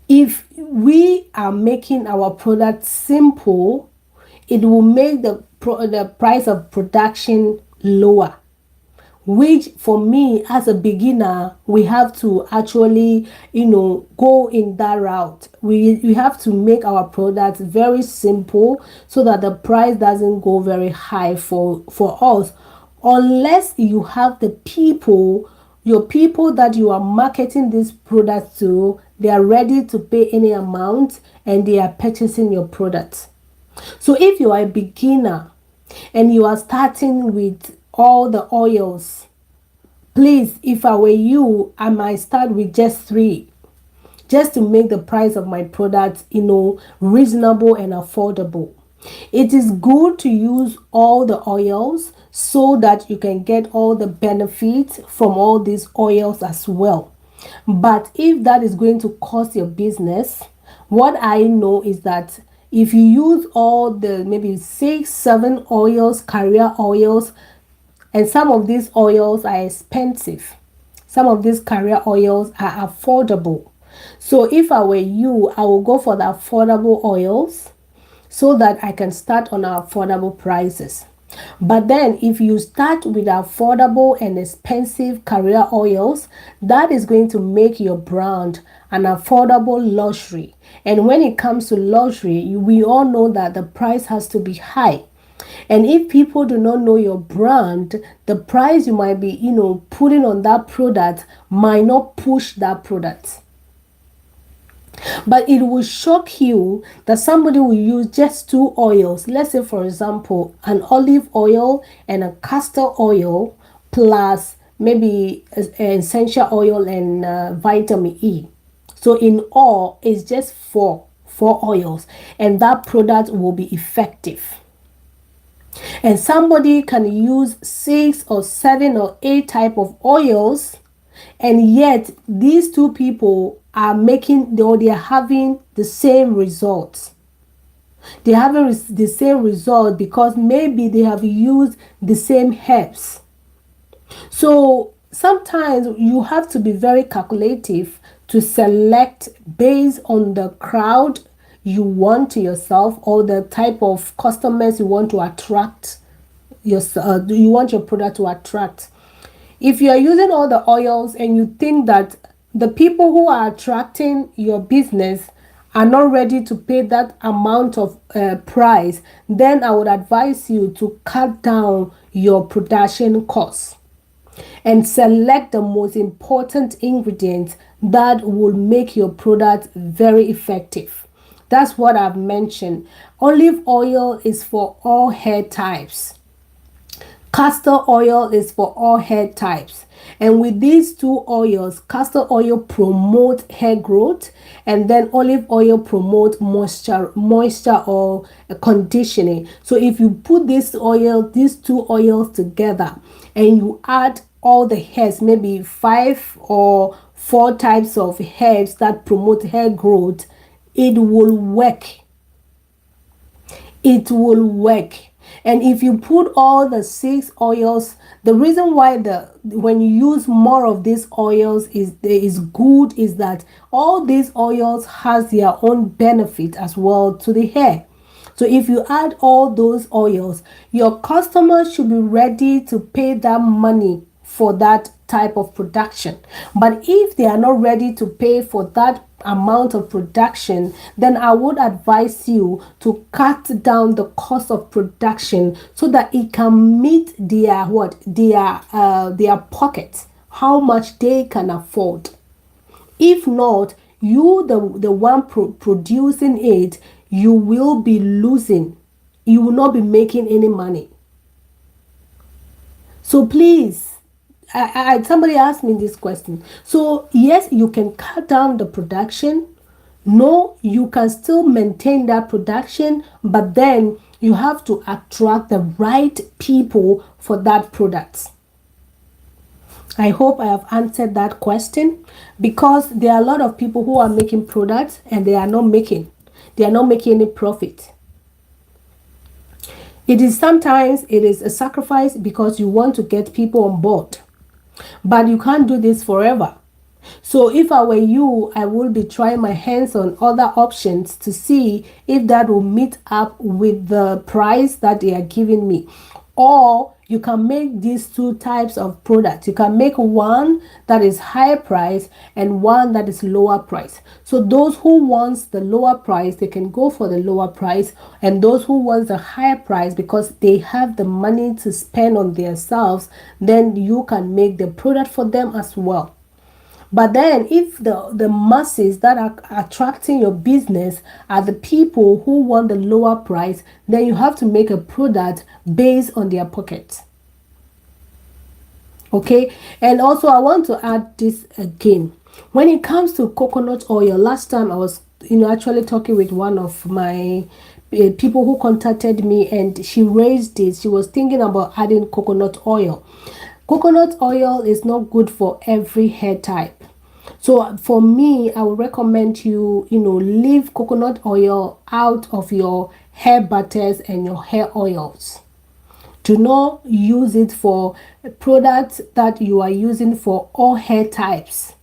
if we are making our product simple, it will make the price of production lower, which for me as a beginner, we have to actually go in that route. We have to make our products very simple, so that the price doesn't go very high for us, unless you have the people, your people that you are marketing this product to, they are ready to pay any amount, and they are purchasing your product. So if you are a beginner and you are starting with all the oils, please, if I were you, I might start with just 3, just to make the price of my product reasonable and affordable. It is good to use all the oils, so that you can get all the benefits from all these oils as well. But if that is going to cost your business, what I know is that if you use all the maybe 6, 7 oils, career oils, and some of these oils are expensive, some of these career oils are affordable. So if I were you, I will go for the affordable oils, so that I can start on affordable prices. But then if you start with affordable and expensive career oils, that is going to make your brand an affordable luxury. And when it comes to luxury, we all know that the price has to be high. And if people do not know your brand, the price you might be, putting on that product might not push that product. But it will shock you that somebody will use just two oils. Let's say, for example, an olive oil and a castor oil plus maybe essential oil and vitamin E. So in all, it's just four oils, and that product will be effective. And somebody can use 6 or 7 or 8 type of oils, and yet these two people are making, or they are having the same results. They have the same result because maybe they have used the same herbs. So sometimes you have to be very calculative to select based on the crowd you want to yourself, or the type of customers you want to attract you want your product to attract. If you are using all the oils and you think that the people who are attracting your business are not ready to pay that amount of price, then I would advise you to cut down your production costs and select the most important ingredients that will make your product very effective. That's what I've mentioned. Olive oil is for all hair types. Castor oil is for all hair types. And with these two oils, castor oil promotes hair growth, and then olive oil promotes moisture or conditioning. So if you put these two oils together, and you add all the hairs, maybe 5 or 4 types of herbs that promote hair growth, it will work. It will work. And if you put all the 6 oils, the reason why when you use more of these oils is good is that all these oils has their own benefit as well to the hair. So if you add all those oils, your customers should be ready to pay that money for that type of production. But if they are not ready to pay for that amount of production, then I would advise you to cut down the cost of production so that it can meet their pocket, how much they can afford. If not, you the one producing it, you will be losing. You will not be making any money. So please, somebody asked me this question. So yes, you can cut down the production. No, you can still maintain that production, but then you have to attract the right people for that product. I hope I have answered that question, because there are a lot of people who are making products and they are not making any profit. Sometimes it is a sacrifice because you want to get people on board. But you can't do this forever. So if I were you, I would be trying my hands on other options to see if that will meet up with the price that they are giving me. Or you can make these two types of products. You can make one that is higher price and one that is lower price. So those who want the lower price, they can go for the lower price. And those who want the higher price, because they have the money to spend on themselves, then you can make the product for them as well. But then if the masses that are attracting your business are the people who want the lower price, then you have to make a product based on their pockets. Okay, and also I want to add this again. When it comes to coconut oil, last time I was actually talking with one of my people who contacted me, and she raised this. She was thinking about adding coconut oil. Coconut oil is not good for every hair type. So for me, I would recommend you, leave coconut oil out of your hair butters and your hair oils. Do not use it for products that you are using for all hair types.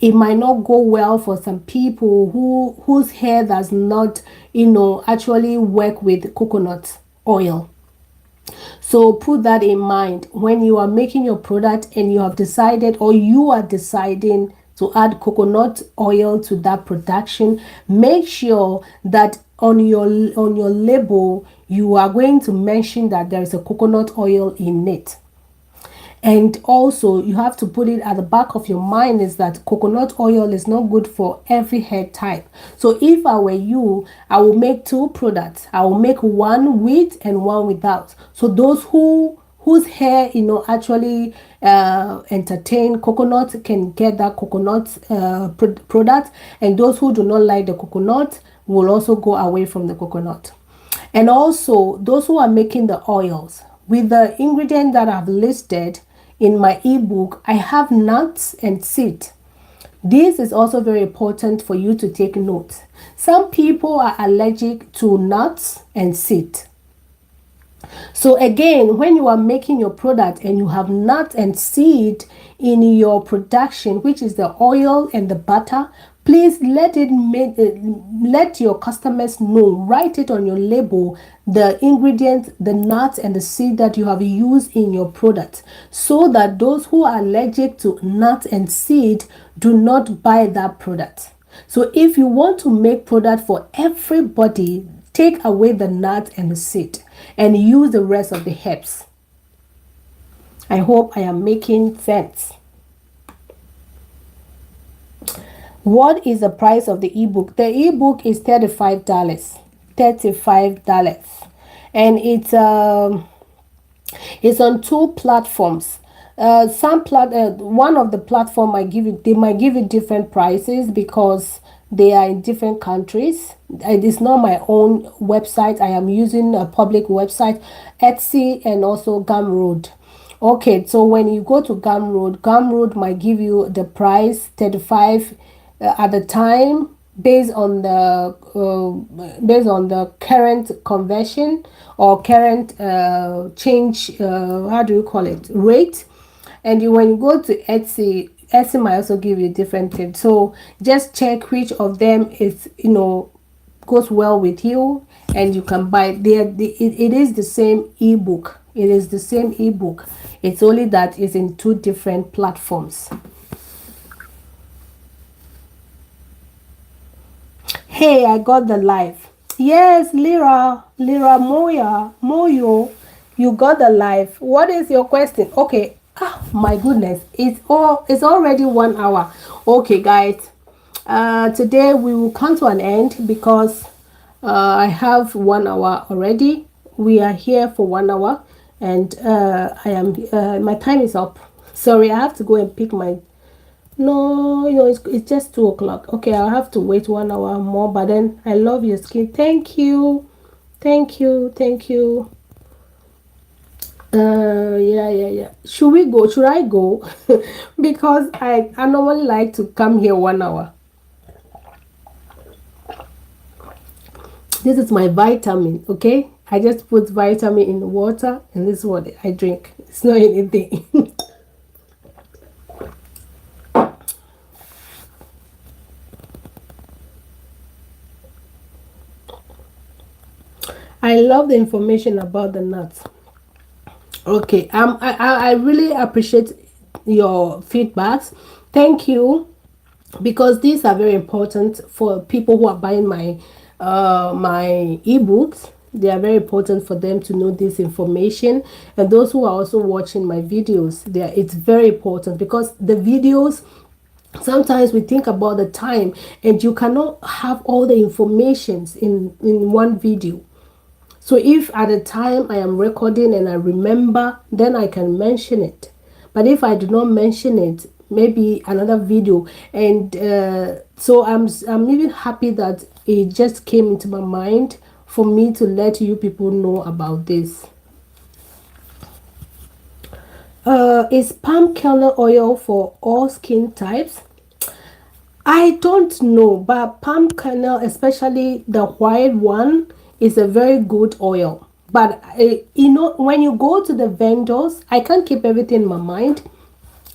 it might not go well for some people whose hair does not, actually work with coconut oil. So put that in mind when you are making your product and you have decided, or you are deciding to add coconut oil to that production. Make sure that on your label you are going to mention that there is a coconut oil in it. And also you have to put it at the back of your mind is that coconut oil is not good for every hair type. So if I were you, I will make 2 products. I will make one with and one without. So those whose hair actually entertain coconut can get that coconut product, and those who do not like the coconut will also go away from the coconut. And also those who are making the oils with the ingredient that I've listed in my ebook, I have nuts and seed. This is also very important for you to take note. Some people are allergic to nuts and seed. So again, when you are making your product and you have nuts and seed in your production, which is the oil and the butter, please let your customers know. Write it on your label, the ingredients, the nuts and the seed that you have used in your product, so that those who are allergic to nuts and seed do not buy that product. So if you want to make product for everybody, take away the nuts and the seed and use the rest of the herbs. I hope I am making sense. What is the price of the ebook? The ebook is $35. $35. And it's on 2 platforms. One of the platform they might give you different prices because they are in different countries. It is not my own website. I am using a public website, Etsy and also Gumroad. Okay, so when you go to Gumroad might give you the price $35 at the time, based on the current conversion or current change, how do you call it, rate. And when you go to Etsy might also give you different things. So just check which of them is goes well with you, and you can buy it. It is the same ebook. It is the same ebook. It's only that it's in 2 different platforms. Hey, I got the live. Yes, Lira Moyo, you got the live. What is your question? Okay. My goodness, it's already 1 hour. Okay, guys, today we will come to an end because I have 1 hour already. We are here for 1 hour, and my time is up. Sorry, I have to go and pick my. No, it's just 2 o'clock. Okay, I'll have to wait 1 hour more. But then I love your skin. Thank you. Yeah. Should I go? Because I normally like to come here 1 hour. This is my vitamin, okay? I just put vitamin in the water, and this is what I drink. It's not anything. I love the information about the nuts. Okay, I really appreciate your feedbacks. Thank you, because these are very important for people who are buying my ebooks. They are very important for them to know this information, and those who are also watching my videos, it's very important, because the videos, sometimes we think about the time and you cannot have all the informations in one video. So if at the time I am recording and I remember, then I can mention it. But if I do not mention it, maybe another video. And so I'm even happy that it just came into my mind for me to let you people know about this. Is palm kernel oil for all skin types? I don't know, but palm kernel, especially the white one, is a very good oil. But when you go to the vendors, I can't keep everything in my mind,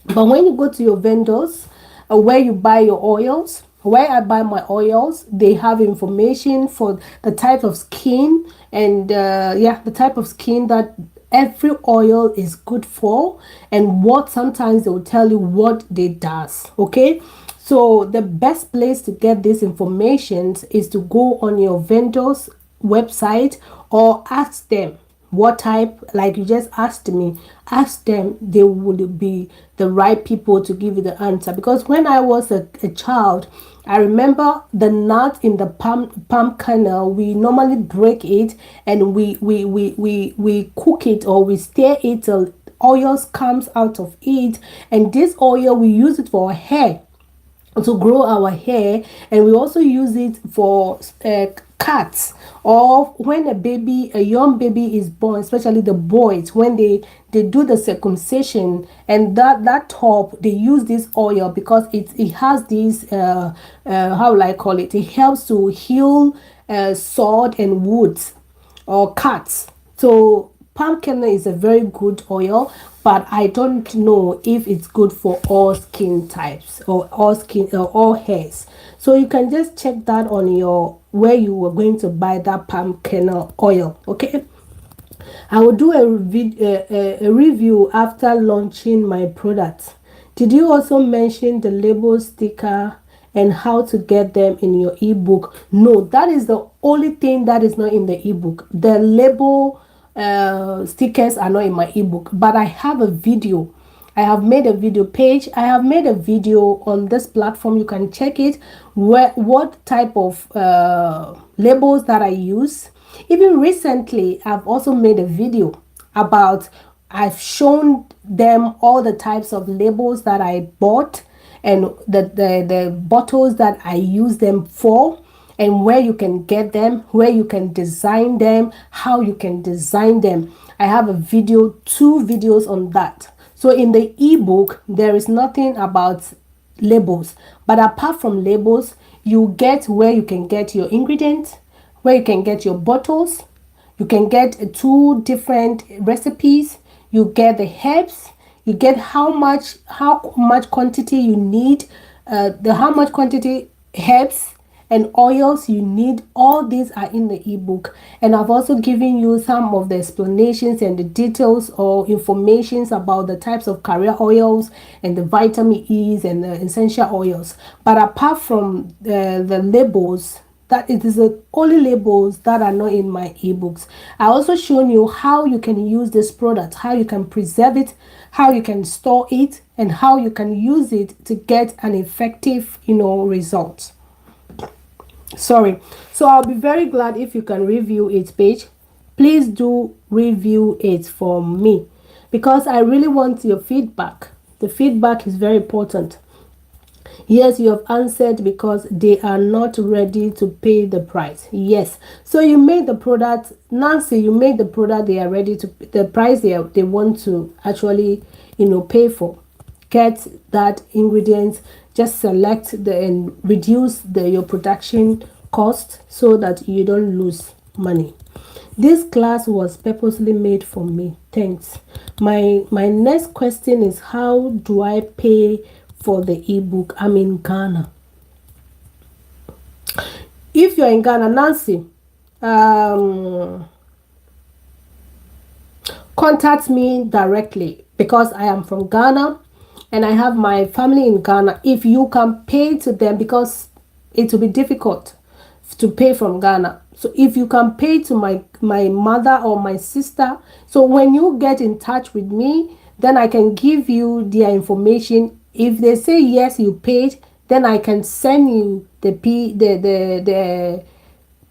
but when you go to your vendors, where you buy your oils. Where I buy my oils, they have information for the type of skin, and the type of skin that every oil is good for, and what sometimes they will tell you what they does. Okay, so the best place to get this information is to go on your vendor's website or ask them what type, like you just asked me. Ask them, they would be the right people to give you the answer. Because when I was a child, I remember the nut in the palm kernel, we normally break it and we cook it, or we stir it till oils comes out of it, and this oil we use it for our hair, to grow our hair, and we also use it for cats, or when a young baby is born, especially the boys, when they do the circumcision, and that top, they use this oil because it has this how will I call it, it helps to heal sword and woods or cuts. So palm kernel is a very good oil, but I don't know if it's good for all skin types or all hairs. So you can just check that on your where you were going to buy that palm kernel oil. Okay, I will do a review after launching my product. Did you also mention the label sticker and how to get them in your ebook? No, that is the only thing that is not in the ebook. The label stickers are not in my ebook, but I have a video. I have made a video page. I have made a video on this platform. You can check it, what type of labels that I use. Even recently, I've also made a video about, I've shown them all the types of labels that I bought, and the bottles that I use them for, and where you can get them, where you can design them, how you can design them. I have a video, 2 videos on that. So in the ebook, there is nothing about labels, but apart from labels, you get where you can get your ingredients, where you can get your bottles, you can get 2 different recipes, you get the herbs, you get how much quantity you need, how much quantity herbs and oils you need. All these are in the ebook, and I've also given you some of the explanations and the details or informations about the types of carrier oils and the vitamin E's and the essential oils. But apart from the labels, that it is the only labels that are not in my ebooks. I also shown you how you can use this product, how you can preserve it, how you can store it, and how you can use it to get an effective result. Sorry. So I'll be very glad if you can review it, page. Please do review it for me, because I really want your feedback. The feedback is very important. Yes, you have answered because they are not ready to pay the price. Yes. So you made the product, Nancy, you made the product, they are ready to the price they want to actually pay for. Get that ingredients, just select and reduce your production cost so that you don't lose money. This class was purposely made for me. Thanks. My next question is, how do I pay for the ebook? I'm in Ghana. If you're in Ghana, Nancy, contact me directly, because I am from Ghana and I have my family in Ghana. If you can pay to them, because it will be difficult to pay from Ghana. So if you can pay to my mother or my sister, so when you get in touch with me, then I can give you their information. If they say yes, you paid, then I can send you the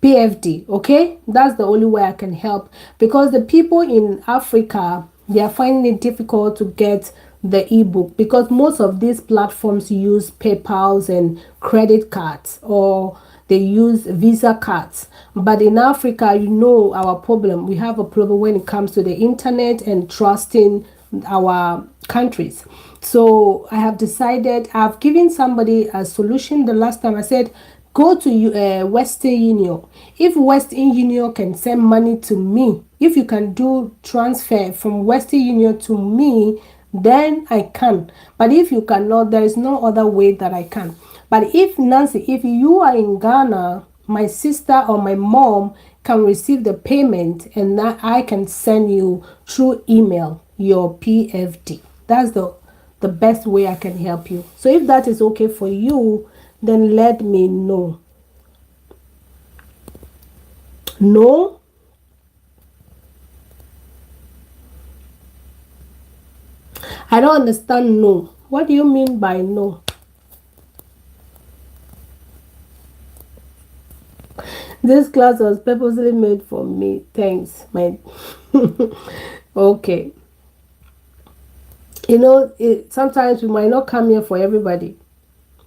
PFD. Okay, that's the only way I can help, because the people in Africa, they are finding it difficult to get the ebook, because most of these platforms use PayPal and credit cards, or they use Visa cards. But in Africa, our problem. We have a problem when it comes to the internet and trusting our countries. So I have decided, I've given somebody a solution the last time. I said, go to Western Union. If Western Union can send money to me, if you can do transfer from Western Union to me, then I can. But if you cannot, there is no other way that I can. But if Nancy, if you are in Ghana, my sister or my mom can receive the payment, and that I can send you through email your PFD. That's the best way I can help you. So if that is okay for you, then let me know. No? I don't understand no. What do you mean by no? This class was purposely made for me. Thanks, my. Okay. You know, sometimes we might not come here for everybody.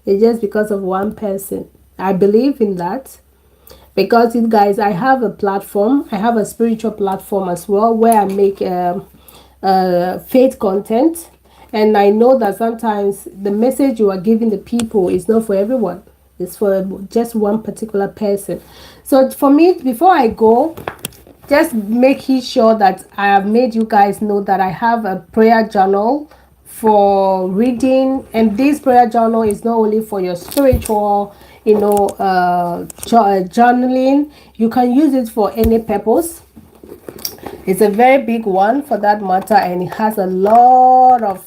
It's just because of one person. I believe in that. Because you guys, I have a platform. I have a spiritual platform as well where I make faith content. And I know that sometimes the message you are giving the people is not for everyone. It's for just one particular person. So for me, before I go, just making sure that I have made you guys know that I have a prayer journal for reading. And this prayer journal is not only for your spiritual, journaling. You can use it for any purpose. It's a very big one for that matter, and it has a lot of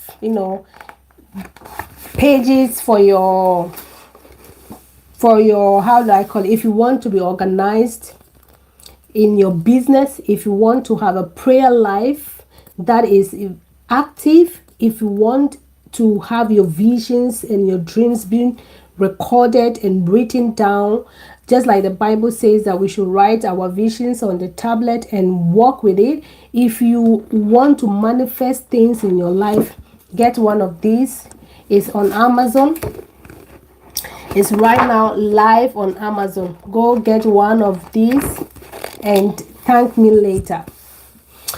pages for your how do I call it, if you want to be organized in your business, if you want to have a prayer life that is active, if you want to have your visions and your dreams being recorded and written down, just like the Bible says that we should write our visions on the tablet and walk with it. If you want to manifest things in your life, get one of these. It's on Amazon. It's right now live on Amazon. Go get one of these and thank me later.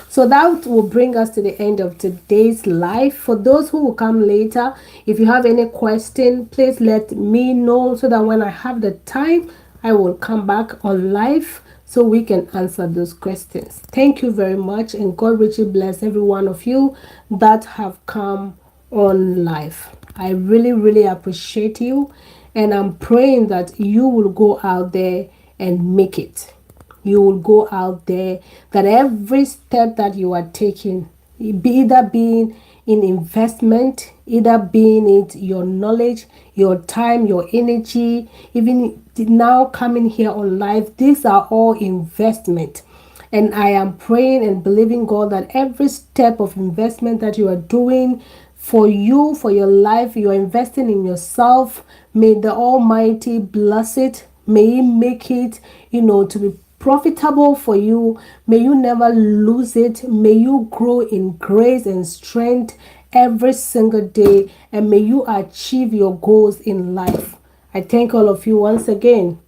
So that will bring us to the end of today's live. For those who will come later, if you have any question, please let me know so that when I have the time, I will come back on live so we can answer those questions. Thank you very much, and God richly bless every one of you that have come on live. I really, really appreciate you, and I'm praying that you will go out there and make it. You will go out there, that every step that you are taking, either being in investment, either being it your knowledge, your time, your energy, even now coming here on live, these are all investment. And I am praying and believing God that every step of investment that you are doing for you, for your life, you are investing in yourself. May the Almighty bless it. May He make it, to be profitable for you. May you never lose it. May you grow in grace and strength every single day, and may you achieve your goals in life. I thank all of you once again,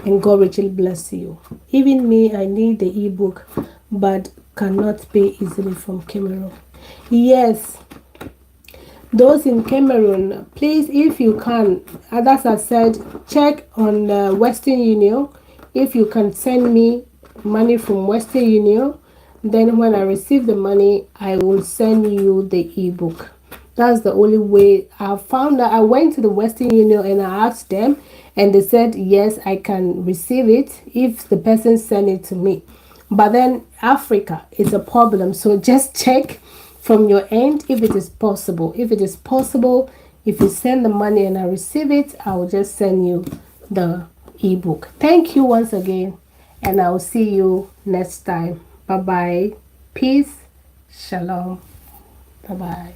and God richly bless you. Even me, I need the ebook, but cannot pay easily from Cameroon. Yes, those in Cameroon, please, if you can, as I said, check on Western Union. If you can send me money from Western Union, then when I receive the money, I will send you the ebook. That's the only way. I found that I went to the Western Union and I asked them, and they said yes, I can receive it if the person sent it to me. But then Africa is a problem, so just check from your end if it is possible. If it is possible, if you send the money and I receive it, I will just send you the ebook. Thank you once again, and I will see you next time. Bye bye. Peace. Shalom. Bye bye.